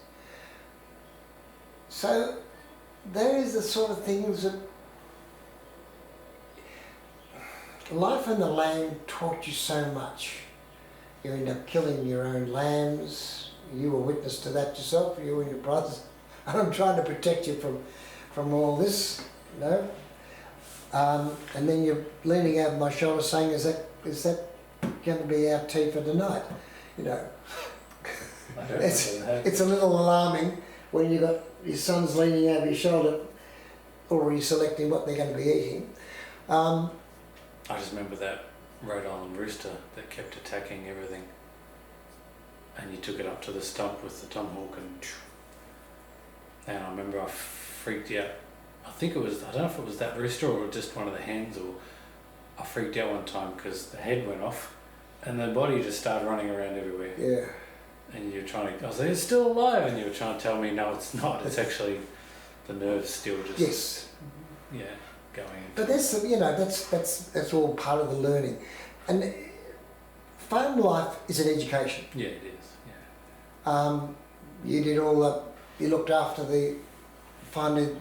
So there is the sort of things that life in the land taught you so much. You end up killing your own lambs. You were witness to that yourself, you and your brothers and I'm trying to protect you from all this, you know. And then you're leaning over my shoulder saying, is that going to be our tea for tonight? You know, I don't it's a little alarming when you've got your son's leaning over your shoulder, already selecting what they're going to be eating. I just remember that Rhode Island rooster that kept attacking everything, and you took it up to the stump with the tomahawk, and I remember I freaked out. I don't know if it was that rooster or just one of the hens, or I freaked out one time because the head went off and the body just started running around everywhere. Yeah. And you're trying to, I was like, it's still alive, and you were trying to tell me, no, it's not. It's actually the nerves still just Yes. Yeah, going. But that's all part of the learning, and farm life is an education. Yeah, it is. Yeah. You did all that. You looked after finally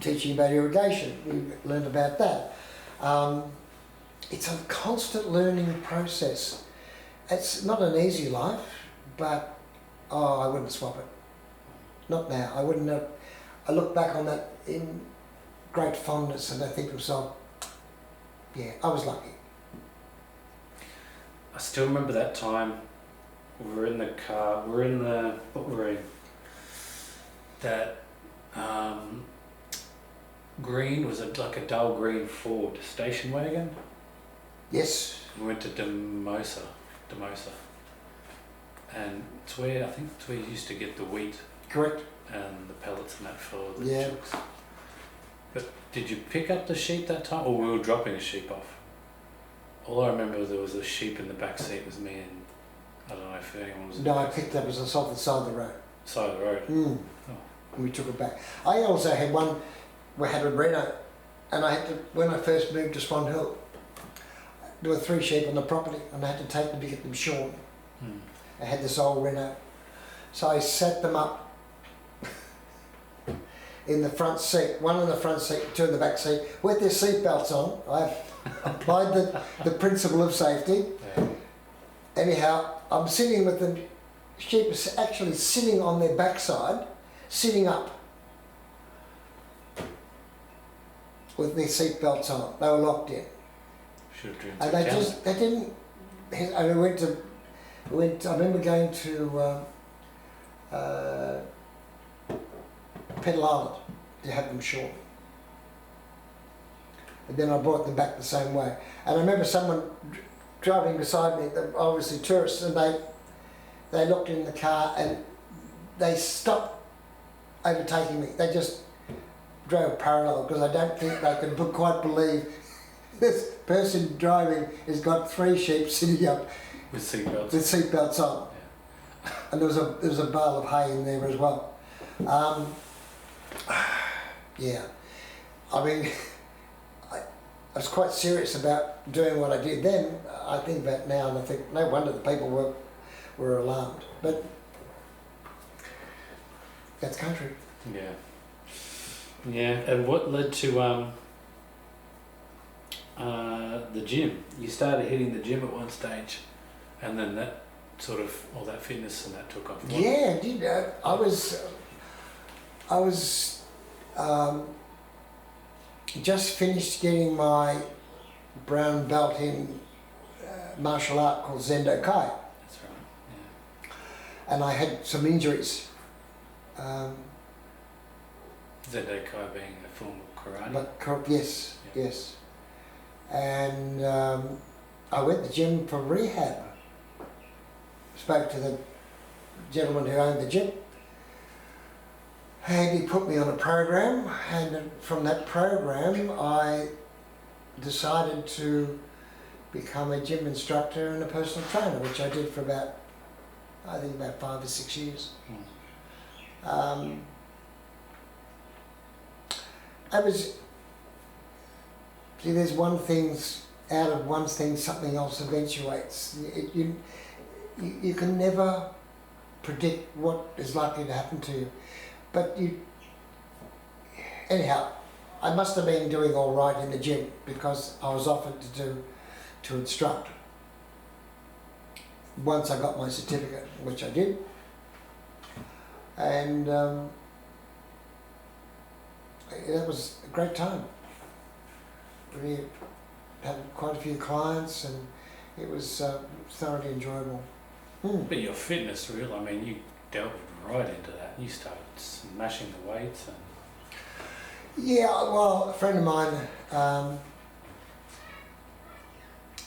teaching about irrigation. You learned about that. It's a constant learning process. It's not an easy life, but I wouldn't swap it. Not now. I wouldn't have. I look back on that in great fondness, and I think to myself, yeah, I was lucky. I still remember that time. We were in the car. We were in the what were we in? That green was like a dull green Ford station wagon. Yes. We went to Demosa, and it's where I think it's where you used to get the wheat. Correct. And the pellets and that for the Yeah. chooks. But did you pick up the sheep that time, or we were dropping a sheep off? All I remember was there was a sheep in the back seat. It was me and I don't know if anyone was. No, I picked up as I off the side of the road. Side of the road. Mm. Oh. And we took it back. I also had one. We had a Renault, and I had to, when I first moved to Swan Hill, there were 3 sheep on the property, and I had to take them to get them shorn. Hmm. I had this old Renault, so I set them up in the front seat, one in the front seat, 2 in the back seat, with their seat belts on. I applied the principle of safety. Yeah. Anyhow, I'm sitting with the sheep actually sitting on their backside, sitting up with their seat belts on. They were locked in. Should have driven And through they didn't, I remember going to Pedal Island to have them shorn. And then I brought them back the same way. And I remember someone driving beside me, obviously tourists, and they looked in the car and they stopped overtaking me. They just drove parallel, because I don't think they could quite believe this person driving has got 3 sheep sitting up with seatbelts. with seatbelts on. Yeah. And there was a bale of hay in there as well. Yeah, I mean, I was quite serious about doing what I did then. I think about it now, and I think no wonder the people were alarmed. But that's country. Yeah. Yeah. And what led to the gym? You started hitting the gym at one stage, and then that sort of all that fitness and that took off. Yeah, I did. I was just finished getting my brown belt in martial art called Zendo Kai, That's right. Yeah. and I had some injuries. Zendo Kai being a form of karate. But yes, Yeah. yes. And I went to the gym for rehab. Spoke to the gentleman who owned the gym, and he put me on a program, and from that program I decided to become a gym instructor and a personal trainer, which I did for about 5 or 6 years. Mm. I was, see, there's one thing, out of one thing something else eventuates. You can never predict what is likely to happen to you. But anyhow, I must have been doing all right in the gym, because I was offered to instruct once I got my certificate, which I did. And That was a great time. We had quite a few clients, and it was thoroughly enjoyable. But your fitness, really, I mean, you delved right into that. You started smashing the weights and... Yeah, well, a friend of mine,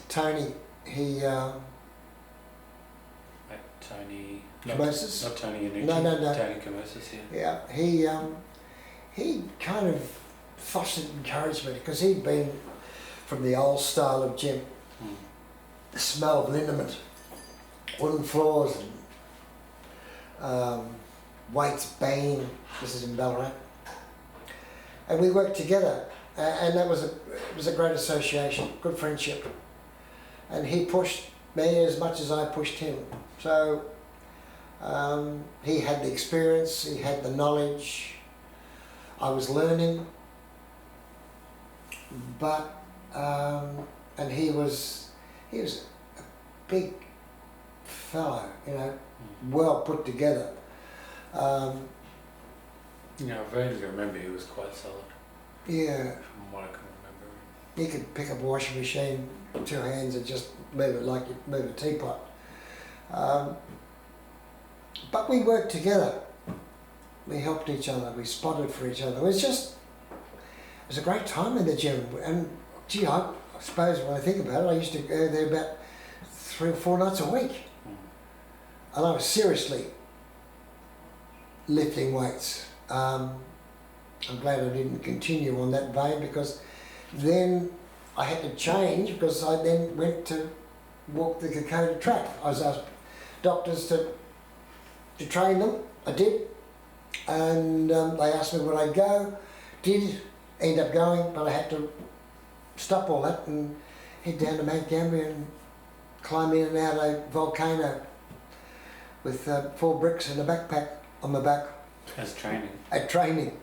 Tony, he... Tony... Camosis? Not Tony Yanucci. No. Tony Camosis, yeah. Yeah, he kind of fostered encouragement because he'd been from the old style of gym. The smell of liniment, wooden floors, and weights banging. This is in Ballarat. And we worked together, and it was a great association, good friendship. And he pushed me as much as I pushed him. So he had the experience, he had the knowledge. I was learning, but and he was a big fellow, you know, well put together. Yeah, I vaguely remember he was quite solid. Yeah. From what I can remember. He could pick up a washing machine with 2 hands and just move it like you move a teapot. But we worked together. We helped each other. We spotted for each other. It was a great time in the gym. And gee, I suppose when I think about it, I used to go there about 3 or 4 nights a week. And I was seriously lifting weights. I'm glad I didn't continue on that vein, because then I had to change, because I then went to walk the Kokoda Trail. I was asked doctors to train them. I did, and they asked me would I go. Did end up going, but I had to stop all that and head down to Mount Gambier and climb in and out a volcano with 4 bricks and a backpack on my back. As training. At training.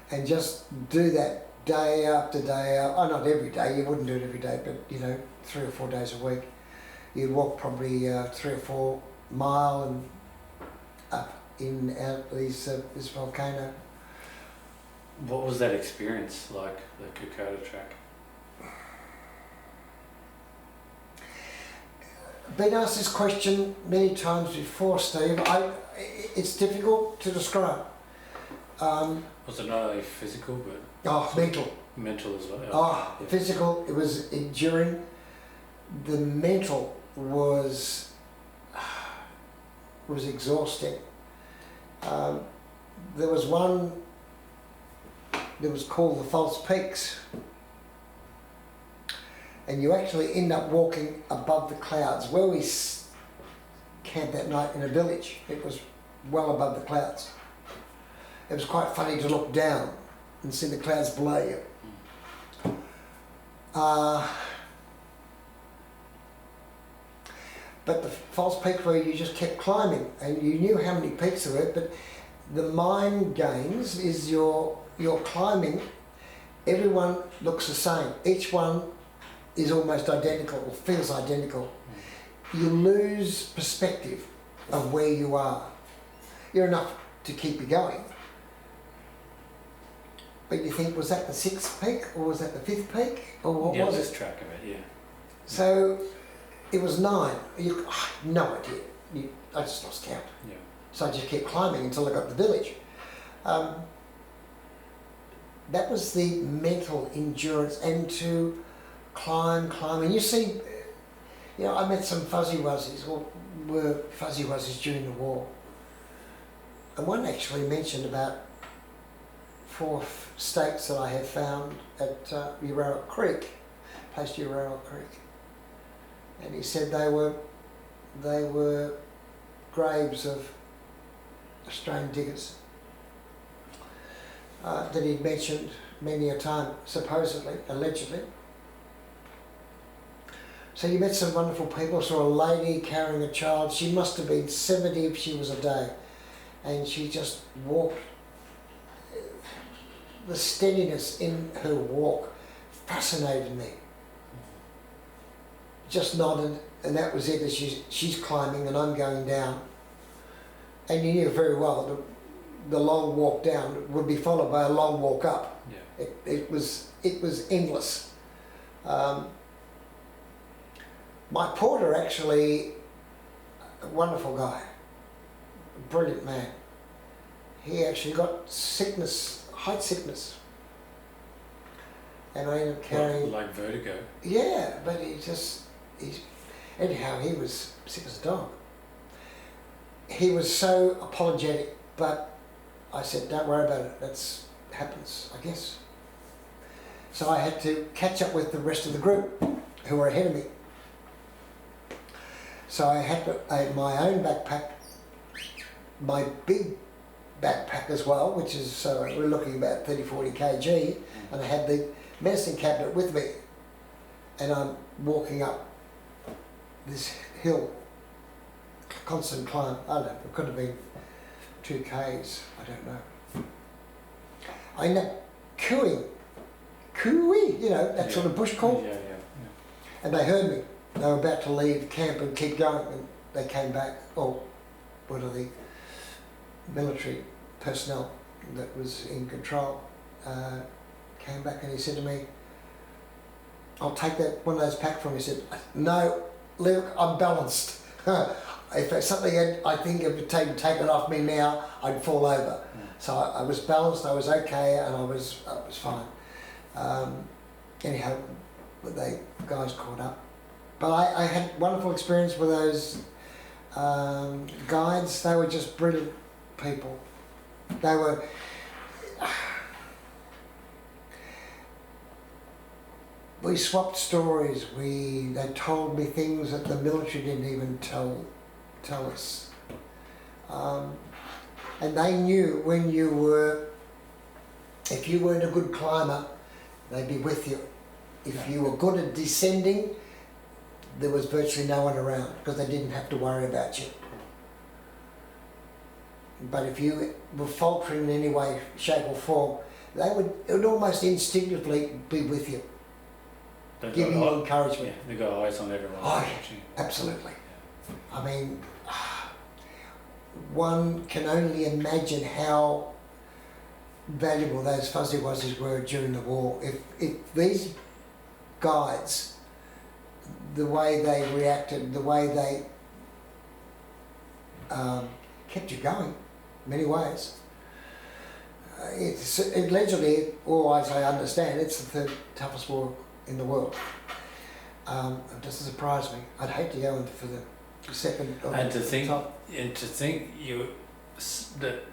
And just do that day after day. Oh, not every day, you wouldn't do it every day, but you know, 3 or 4 days a week. You'd walk probably 3 or 4 mile and up in out these this volcano. What was that experience like, the Kokoda track? I've been asked this question many times before, Steve. It's difficult to describe. Was it not only physical, but... Mental. Mental as well. Yeah. Physical, it was enduring. The mental was exhausting. There was one that was called the False Peaks, and you actually end up walking above the clouds. Where we camped that night in a village, it was well above the clouds. It was quite funny to look down and see the clouds below you. But the false peak where you just kept climbing and you knew how many peaks there were, but the mind games is you're climbing, everyone looks the same. Each one is almost identical or feels identical. You lose perspective of where you are. You're enough to keep you going. But you think, was that the 6th peak or was that the 5th peak? Or what was this it? track of it, yeah. So it was 9. I had no idea. I just lost count. Yeah. So I just kept climbing until I got to the village. That was the mental endurance, and to climb. And you see, you know, I met some fuzzy wuzzies, or were fuzzy wuzzies during the war. And one actually mentioned about 4 stakes that I had found at Urara Creek, placed Urara Creek. And he said they were graves of Australian diggers that he'd mentioned many a time, supposedly, allegedly. So you met some wonderful people. Saw a lady carrying a child. She must have been 70 if she was a day, and she just walked. The steadiness in her walk fascinated me. Just nodded, and that was it. As she's climbing and I'm going down. And you knew very well that the long walk down would be followed by a long walk up. Yeah. It was endless. My porter actually, a wonderful guy, a brilliant man. He actually got sickness, height sickness. And I ended up carrying... Like vertigo? Yeah, but anyhow, he was sick as a dog. He was so apologetic, but I said, don't worry about it, that happens, I guess. So I had to catch up with the rest of the group who were ahead of me. So I had my own backpack, my big backpack as well, which is, we're looking about 30-40 kg, and I had the medicine cabinet with me. And I'm walking up this hill, constant climb. I don't know, it could have been 2 k's, I don't know. I ended up cooey, you know, that sort of bush call. Yeah. And they heard me. They were about to leave camp and keep going, and they came back. Oh, one of the military personnel that was in control came back, and he said to me, I'll take that one of those packs from you. He said, no, Luke, I'm balanced. If something I think it would take it off me now, I'd fall over. So I was balanced, I was okay, and I was fine. Anyhow, the guys caught up. But I had wonderful experience with those guides. They were just brilliant people. They were... We swapped stories. They told me things that the military didn't even tell us. And they knew when if you weren't a good climber, they'd be with you. If you were good at descending, there was virtually no one around because they didn't have to worry about you. But if you were faltering in any way, shape or form, it would almost instinctively be with you, giving you encouragement. Yeah, they've got eyes on everyone. Oh, absolutely. I mean, one can only imagine how valuable those fuzzy wuzzies were during the war. If these guides, the way they reacted, the way they kept you going in many ways. Allegedly, or as I understand, it's the third toughest war in the world. It doesn't surprise me. I'd hate to go in for the second. And to think, top. that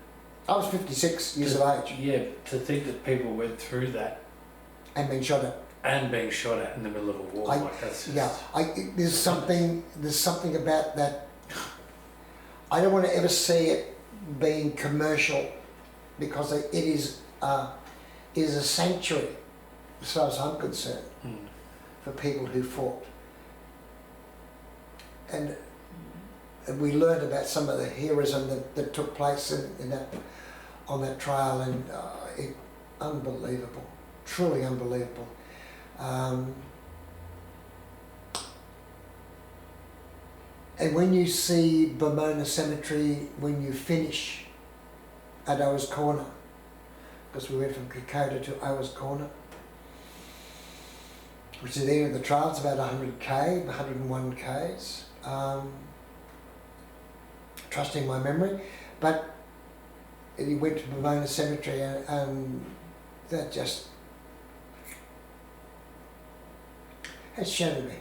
I was 56 years of age. Yeah, to think that people went through that and being shot at. And being shot at in the middle of a war. That's just... there's something about that. I don't want to ever see it being commercial, because it is a sanctuary, as far as I'm concerned, for people who fought. And we learned about some of the heroism that took place on that trail, and unbelievable, truly unbelievable. And when you see Pomona Cemetery, when you finish at Owers Corner, because we went from Kokoda to Owers Corner, which is the end of the trail, it's about 100k, 101 k's, trusting my memory, but you went to Pomona Cemetery, and that just has shattered me.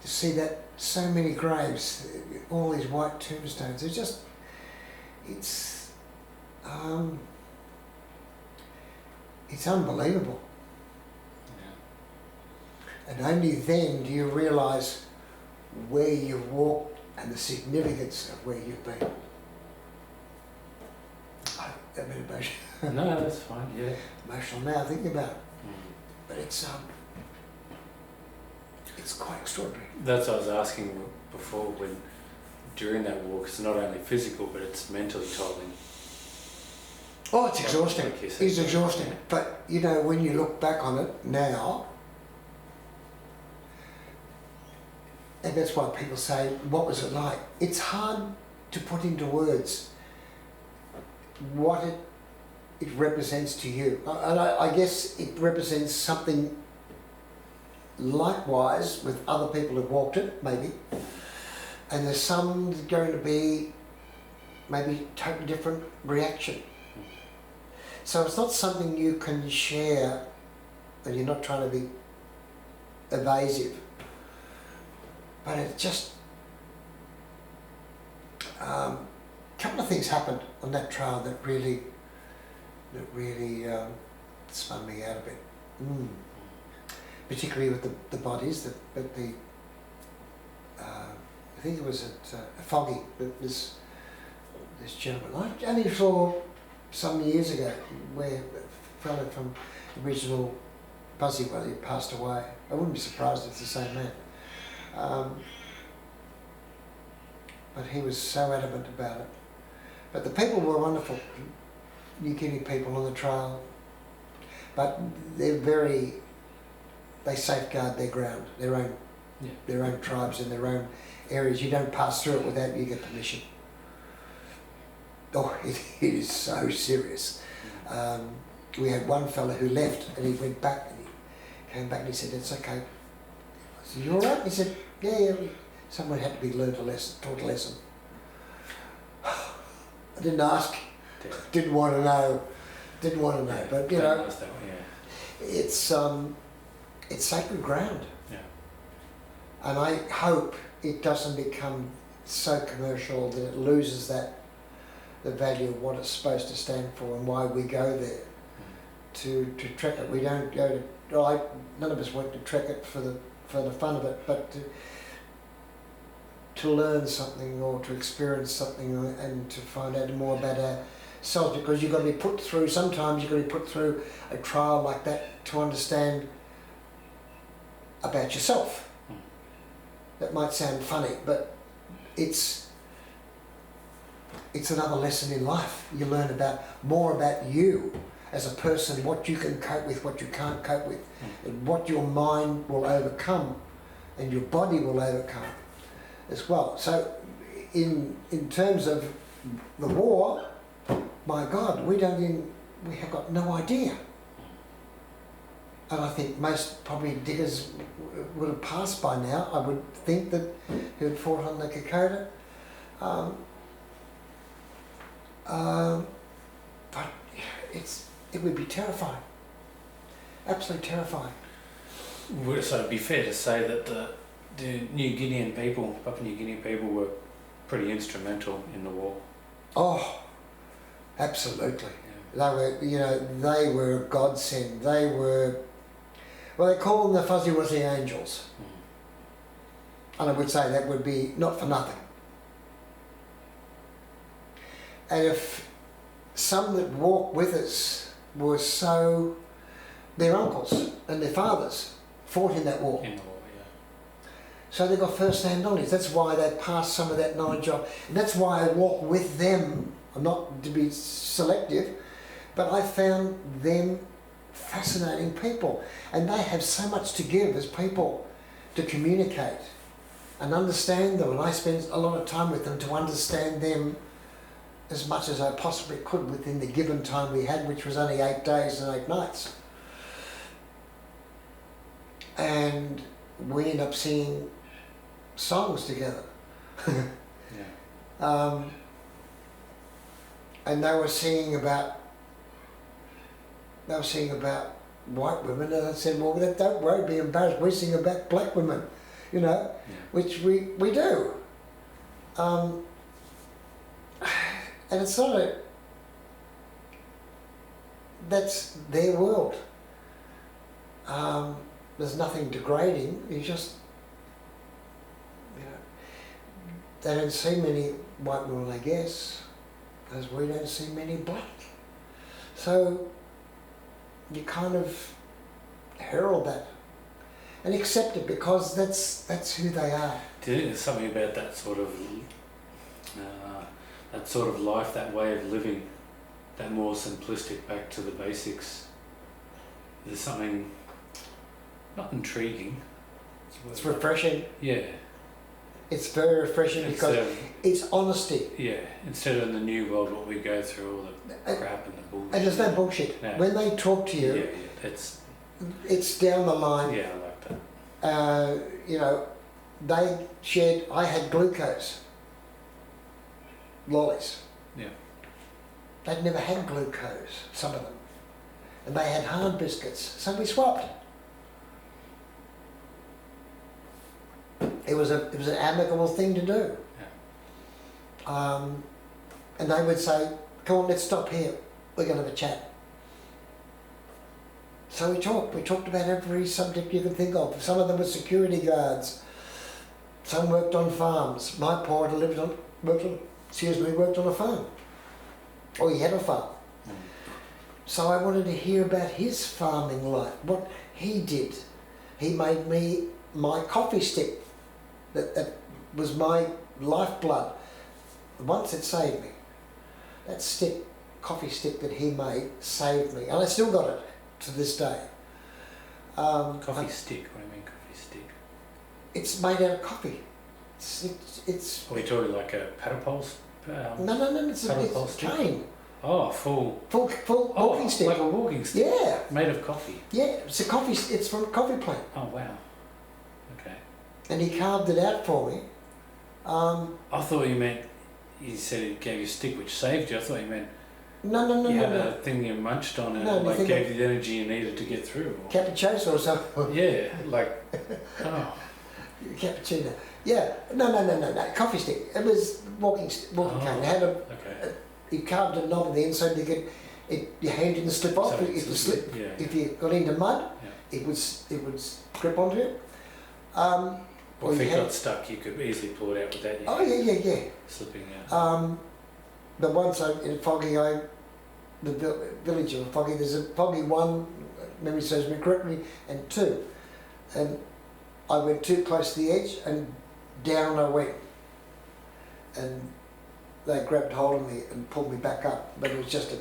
To see that so many graves, all these white tombstones, it's unbelievable. Yeah. And only then do you realise where you've walked and the significance of where you've been. That made emotional. No, that's fine. Yeah. Emotional now thinking about it, but it's quite extraordinary. That's what I was asking before, during that walk, it's not only physical, but it's mentally tolling. Oh, it's exhausting. Like it's exhausting. But, you know, when you look back on it now, and that's why people say, what was it like? It's hard to put into words what it represents to you. And I guess it represents something likewise with other people who've walked it, maybe. And there's some that's going to be maybe totally different reaction. So it's not something you can share, and you're not trying to be evasive. But it just, a couple of things happened on that trail that really spun me out a bit. Particularly with the bodies, I think it was at Foggy, this gentleman. I only saw some years ago where a fellow from the original Buzzy, well, he passed away. I wouldn't be surprised if it's the same man. But he was so adamant about it. But the people were wonderful, New Guinea people on the trail. But they safeguard their ground, their own tribes and their own areas. You don't pass through it without you get permission. Oh, it is so serious. We had one fella who left and he went back and he came back and he said, "It's okay." I said, "You all right?" He said, yeah. Someone had to be taught a lesson. I didn't ask, didn't want to know, but you know, it's sacred ground. Yeah. And I hope it doesn't become so commercial that it loses the value of what it's supposed to stand for and why we go there to trek it. We don't go to, none of us went to trek it for the fun of it, but to learn something or to experience something and to find out more about ourselves, because you've got to be put through, sometimes you've got to be put through a trial like that to understand about yourself. That might sound funny, but it's another lesson in life. You learn more about you as a person, what you can cope with, what you can't cope with, and what your mind will overcome and your body will overcome as well. So in terms of the war, my God, we have got no idea. And I think most probably diggers would have passed by now. I would think that who had fought on the Kokoda. But it would be terrifying. Absolutely terrifying. So it'd be fair to say that the New Guinean people, Papua New Guinea people, were pretty instrumental in the war. Oh, absolutely. Yeah. They were a godsend. They were, well, they call them the Fuzzy Wuzzy Angels. And I would say that would be not for nothing. And if some that walked with us were so, their uncles and their fathers fought in that war. In the war, yeah. So they got first-hand knowledge. That's why they passed some of that knowledge on. And that's why I walk with them. I'm not to be selective, but I found them fascinating people. And they have so much to give as people to communicate and understand them. And I spent a lot of time with them to understand them as much as I possibly could within the given time we had, which was only 8 days and 8 nights. And we ended up singing songs together. Yeah. And they were singing about white women, and I said, well, don't worry, be embarrassed, we sing about black women, which we do. And it's not that's their world. There's nothing degrading, you just, they don't see many white women, I guess, as we don't see many black. So you kind of herald that and accept it, because that's who they are. There's something about that sort of life, that way of living, that more simplistic, back to the basics. There's something not intriguing. It's refreshing. Yeah. It's very refreshing because it's honesty. Yeah, instead of in the new world what we go through, all the crap and the bullshit. And there's no bullshit. No. When they talk to you, it's down the line. Yeah, I like that. You know, I had glucose lollies. Yeah. They'd never had glucose, some of them. And they had hard biscuits, so we swapped. It was an amicable thing to do. Yeah. And they would say, come on, let's stop here. We're going to have a chat. So we talked about every subject you could think of. Some of them were security guards. Some worked on farms. My porter worked on a farm. Or he had a farm. Mm. So I wanted to hear about his farming life, what he did. He made me my coffee stick. That was my lifeblood. Once it saved me. That coffee stick that he made saved me. And I still got it to this day. Coffee stick? What do you mean coffee stick? It's made out of coffee. It's Are we talking like a paddle pulse? No, it's a cane. Oh, full walking stick. Like a walking stick? Yeah. Made of coffee? Yeah, it's from a coffee plant. Oh, wow. Okay. And he carved it out for me. I thought you meant, you said he gave you a stick which saved you. I thought you meant no, you had a thing you munched on and it gave you the energy you needed to get through. Cappuccino or something. Yeah, like, oh. Cappuccino. Yeah, no, coffee stick. It was walking cane. It had he carved a knob on the inside to get your hand didn't slip off. So if you got into mud, it would grip onto it. Well, if it got stuck, you could easily pull it out without you yeah. slipping out. But once in Foggy, the village of Foggy, there's a Foggy 1, memory serves me correctly, and 2. And I went too close to the edge and down I went. And they grabbed hold of me and pulled me back up, but it was just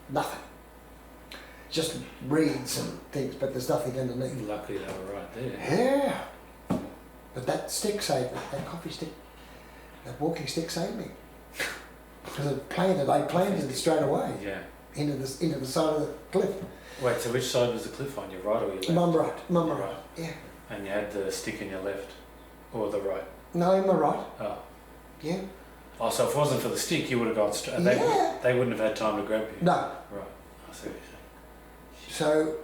nothing. Just reeds and things, but there's nothing underneath. Luckily they were right there. Yeah. But that stick saved me, that coffee stick, that walking stick saved me. Because I planted it straight away. Yeah. Into the side of the cliff. Wait, so which side was the cliff on? Your right or your left? Mum right. Yeah. And you had the stick in your left or the right? No, in my right. Oh. Yeah. Oh, so if it wasn't for the stick, you would have gone straight. They wouldn't have had time to grab you. No. Right. I see what you're saying. So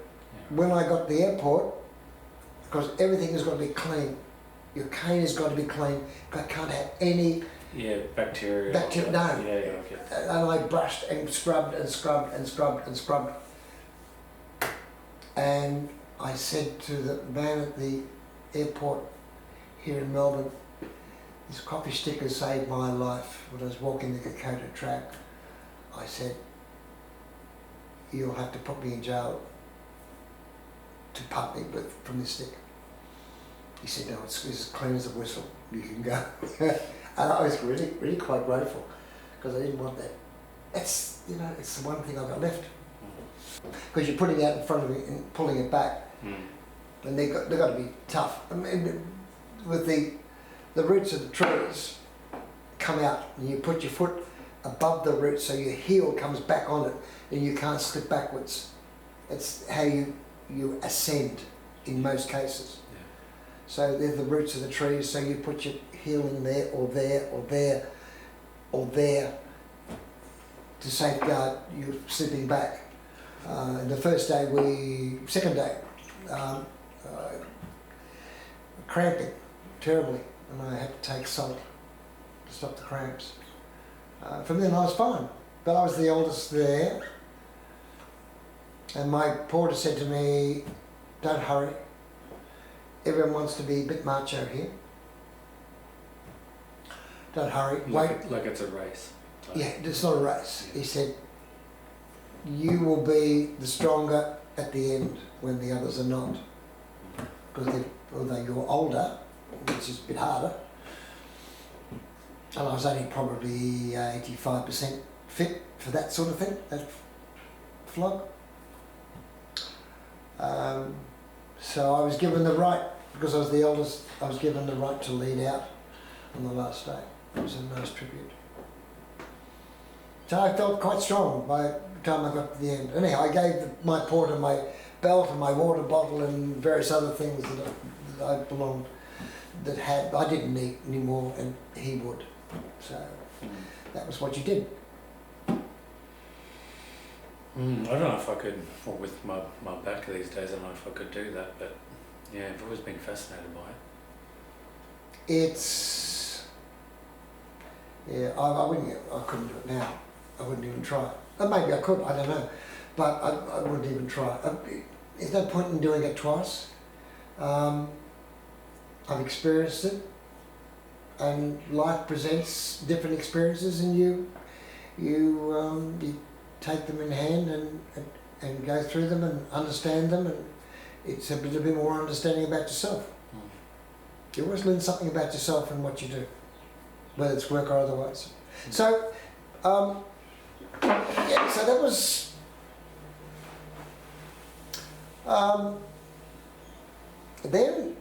when I got to the airport, because everything has got to be clean, your cane has got to be clean. I can't have any bacteria. No. Yeah, okay. And I brushed and scrubbed and scrubbed and scrubbed and scrubbed. And I said to the man at the airport here in Melbourne, this coffee stick has saved my life. When I was walking the Kokoda Trail, I said, you'll have to put me in jail to part me from this stick. He said, no, it's as clean as a whistle. You can go. And I was really quite grateful because I didn't want that. It's the one thing I got left. Because you're putting it out in front of me and pulling it back, and they've got to be tough. I mean, with the roots of the trees come out, and you put your foot above the root so your heel comes back on it, and you can't slip backwards. It's how you ascend in most cases. Yeah. So they're the roots of the trees, so you put your heel in there or there or there or there to safeguard you slipping back. And the second day, cramping terribly, and I had to take salt to stop the cramps. From then I was fine, but I was the oldest there, and my porter said to me, don't hurry, everyone wants to be a bit macho here. Don't hurry, wait. Like it's a race. Yeah, it's not a race. He said, you will be the stronger at the end when the others are not. Because although you're older, which is a bit harder, and I was only probably 85% fit for that sort of thing, that flog. So I was given the right because I was the eldest, I was given the right to lead out on the last day. It was a nice tribute. So I felt quite strong by the time I got to the end. Anyhow, I gave my porter my belt and my water bottle and various other things that I belonged, I didn't need anymore, and he would. So that was what you did. I don't know if I could, or with my back these days, I don't know if I could do that, but yeah, I've always been fascinated by it. I couldn't do it now. I wouldn't even try. Maybe I could, I don't know. But I wouldn't even try. There's no point in doing it twice. I've experienced it, and life presents different experiences, and you take them in hand and go through them and understand them, and it's a little bit more understanding about yourself. You always learn something about yourself and what you do, whether it's work or otherwise. So, yeah, so that was then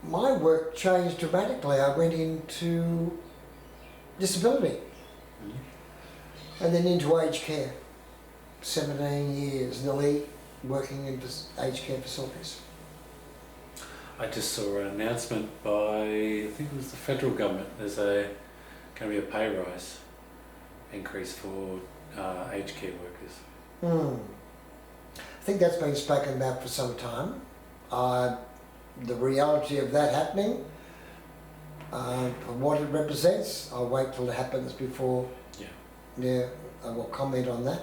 my work changed dramatically. I went into disability and then into aged care. 17 years nearly working in aged care facilities. I just saw an announcement by, I think it was the federal government, there's going to be a pay rise increase for aged care workers. I think that's been spoken about for some time. The reality of that happening, for what it represents, I'll wait till it happens before I will comment on that.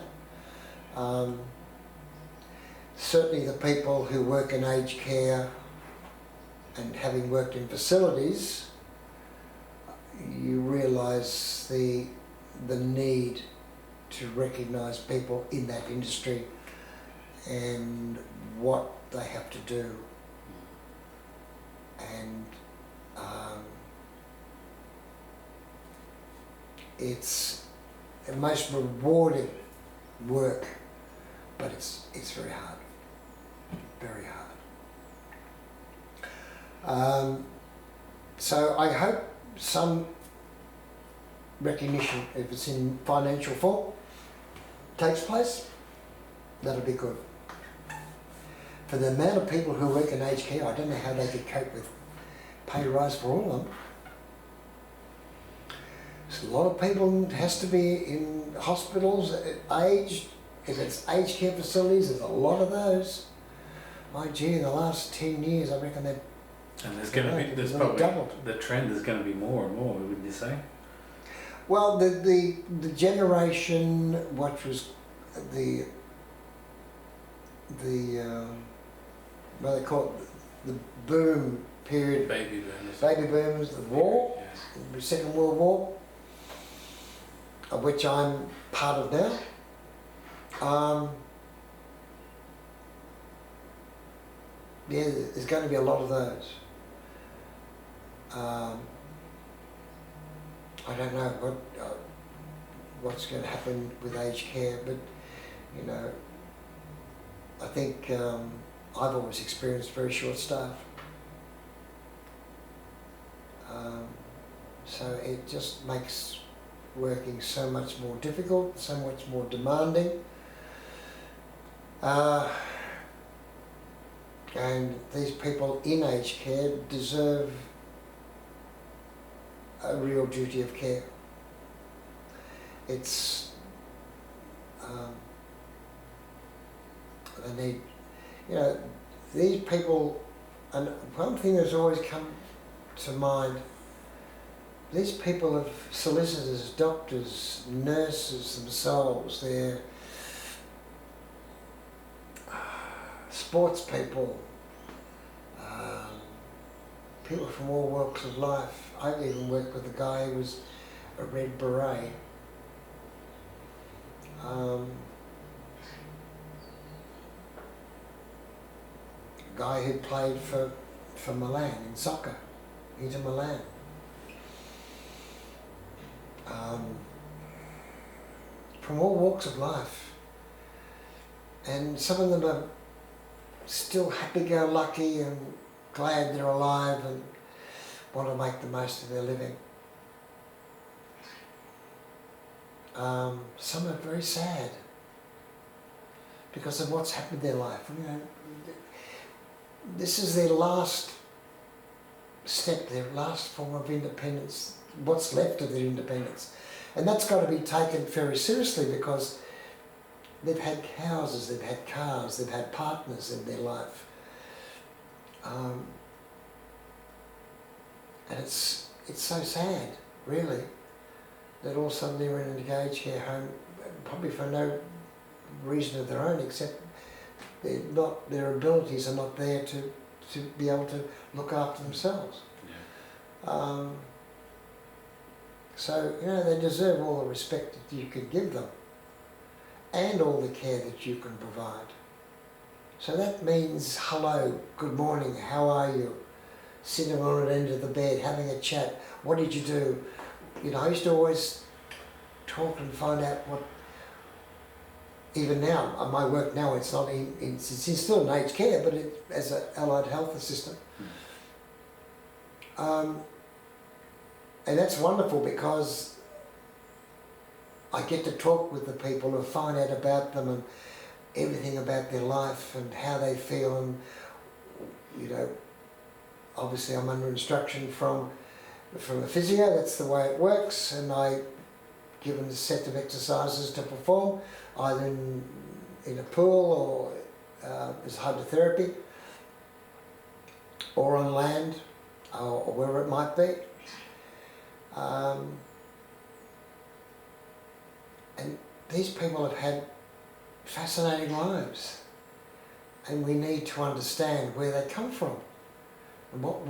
Certainly the people who work in aged care and having worked in facilities, you realise the need to recognise people in that industry and what they have to do. And it's the most rewarding work, but it's very hard, very hard. So I hope some recognition, if it's in financial form, takes place. That'll be good. For the amount of people who work in aged care, I don't know how they could cope with pay rise for all of them. There's a lot of people has to be in hospitals, aged. If it's aged care facilities, there's a lot of those. My gee, in the last 10 years, I reckon they've and there's going to be, there's probably doubled. The trend is going to be more and more, wouldn't you say? Well, the generation, what was the what they call it, the boom period. Baby boomers. Baby boomers, the war, Yes. the Second World War, of which I'm part of now. Yeah, there's going to be a lot of those. I don't know what's going to happen with aged care, but you know, I think I've always experienced very short staff. So it just makes working so much more difficult, so much more demanding. And these people in aged care deserve a real duty of care. It's they need, you know, these people, and one thing that's always come to mind, these people are solicitors, doctors, nurses themselves, they're sports people, people from all walks of life. I've even worked with a guy who was a Red Beret. A guy who played for Milan in soccer, Inter Milan. From all walks of life. And some of them are still happy-go-lucky and glad they're alive and want to make the most of their living. Some are very sad because of what's happened in their life. You know, this is their last step, their last form of independence, what's left of their independence. And that's got to be taken very seriously because they've had houses, they've had cars, they've had partners in their life. And it's so sad, really, that all of a sudden they're in an aged care home, probably for no reason of their own, except their abilities are not there to be able to look after themselves. Yeah. So, you know, they deserve all the respect that you can give them and all the care that you can provide. So that means hello, good morning, how are you? Sitting on an end of the bed, having a chat, what did you do? You know, I used to always talk and find out what, even now, my work now, it's not it's still in aged care, but as an allied health assistant. And that's wonderful because I get to talk with the people and find out about them and everything about their life and how they feel, and you know, obviously I'm under instruction from a physio, that's the way it works, and I give them a set of exercises to perform, either in a pool or as hydrotherapy, or on land, or wherever it might be. And these people have had fascinating lives, and we need to understand where they come from and what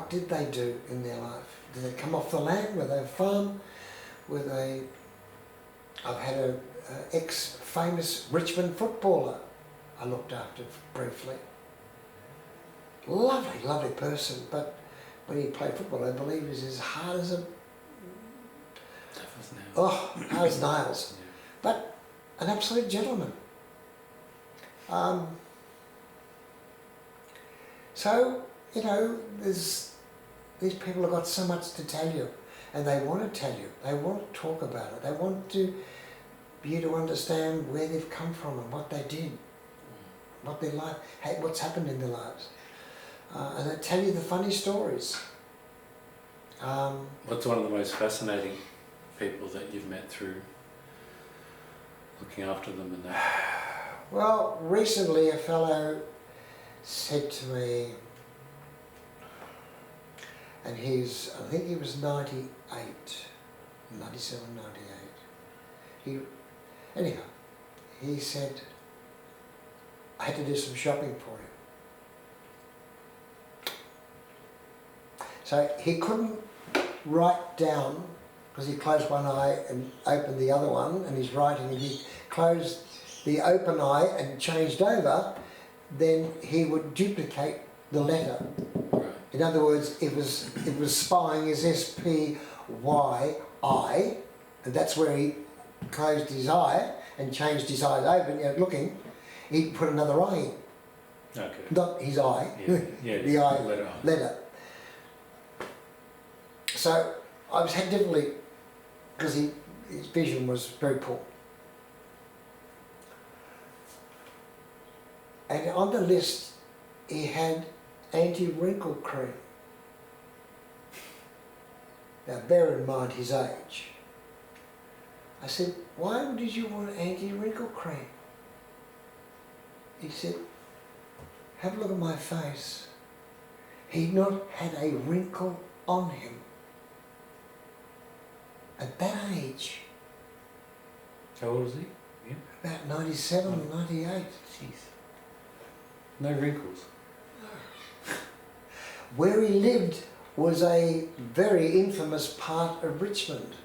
did they do in their life. Did they come off the land? Were they a farm? I've had a ex-famous Richmond footballer I looked after briefly. Lovely, lovely person, but when he played football, I believe he was as hard as hard as nails. Yeah. But an absolute gentleman. So, you know, these people have got so much to tell you, and they want to tell you, they want to talk about it, they want you to understand where they've come from and what they did, what their life, what's happened in their lives. And they tell you the funny stories. What's one of the most fascinating people that you've met through looking after them and that? Well, recently a fellow said to me, and I think he was 97, 98. He said, I had to do some shopping for him. So he couldn't write down, because he closed one eye and opened the other one, and he's writing, and he closed the open eye and changed over, then he would duplicate the letter. Right. In other words, it was spying as SPYI, and that's where he closed his eye and changed his eyes open, you know, looking. He put another eye in. Okay. Not his eye, Yeah. the eye letter. So I was had difficulty because his vision was very poor. And on the list he had anti-wrinkle cream. Now bear in mind his age. I said, why did you want anti-wrinkle cream? He said, have a look at my face. He'd not had a wrinkle on him. At that age. How old was he? Yeah. About 97, 98. Jeez. No wrinkles. Where he lived was a very infamous part of Richmond,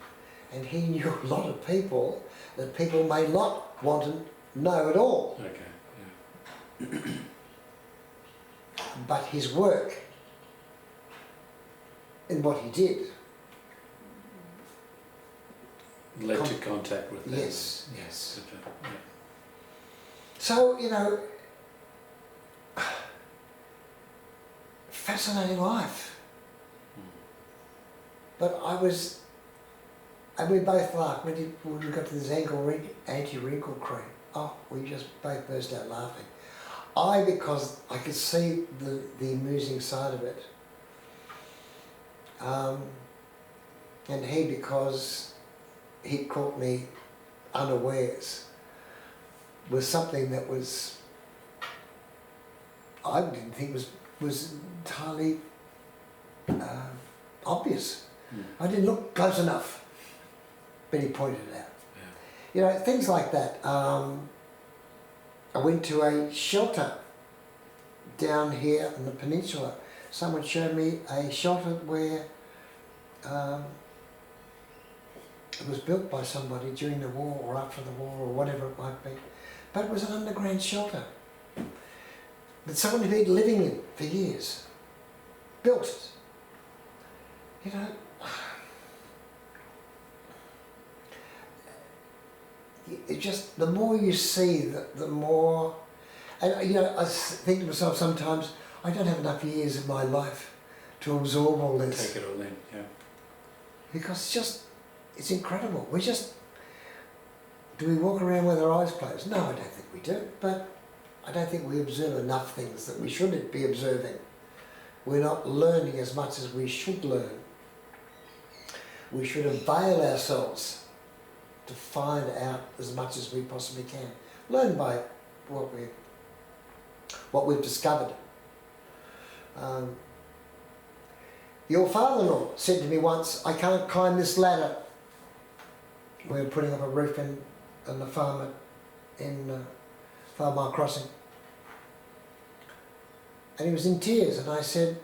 and he knew a lot of people that people may not want to know at all. Okay, yeah. But his work and what he did led to contact with them. Yes, yes. Yeah. So, you know, fascinating life. But and we both laughed when we got to this anti-wrinkle cream. Oh, we just both burst out laughing. Because I could see the amusing side of it. And he, because he caught me unawares with something that I didn't think was entirely obvious. I didn't look close enough, but he pointed it out. Yeah. You know, things like that. I went to a shelter down here in the peninsula. Someone showed me a shelter where it was built by somebody during the war or after the war or whatever it might be. But it was an underground shelter that someone had been living in for years. Built it. You know, it just, the more you see, the more, and you know, I think to myself sometimes, I don't have enough years of my life to absorb all this. Take it all in, yeah. Because it's incredible. Do we walk around with our eyes closed? No, I don't think we do, but I don't think we observe enough things that we should be observing. We're not learning as much as we should learn. We should avail ourselves to find out as much as we possibly can. Learn by what we've discovered. Your father-in-law said to me once, I can't climb this ladder. We were putting up a roof on the farm in 5 Mile Crossing. And he was in tears, and I said,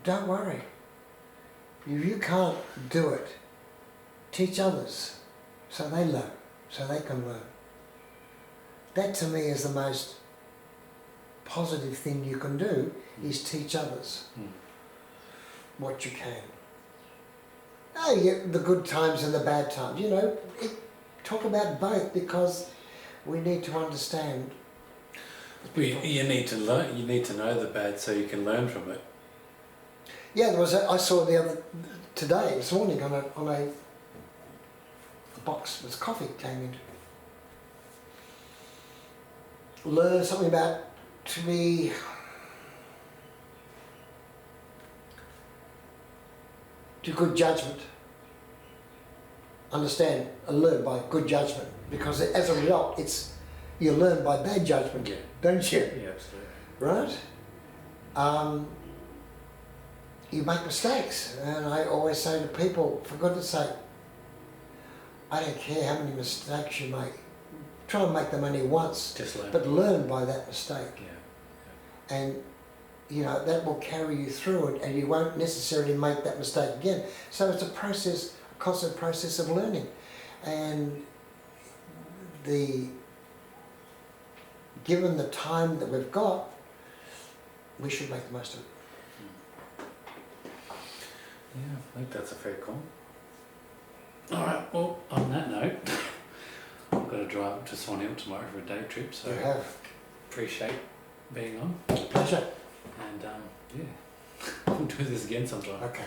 don't worry. If you can't do it, teach others so they learn, so they can learn. That to me is the most positive thing you can do, is teach others what you can. Oh, yeah, the good times and the bad times, you know, talk about both, because we need to understand. You need to learn. You need to know the bad so you can learn from it. Yeah, I saw this morning on a box with coffee came in. Learn something about to good judgment. Understand and learn by good judgment, because as a result, you learn by bad judgment, Yeah. don't you? Yeah, absolutely. Right? You make mistakes, and I always say to people, for goodness sake, I don't care how many mistakes you make. Try and make them only once, Just learn. but learn by that mistake. Yeah. And you know, that will carry you through it, and you won't necessarily make that mistake again. So it's a process, a constant process of learning. And given the time that we've got, we should make the most of it. Yeah, I think that's a fair call. Alright, well, on that note, I've got to drive up to Swan Hill tomorrow for a day trip, so You have. appreciate being on. Pleasure. And yeah, we'll do this again sometime. Okay.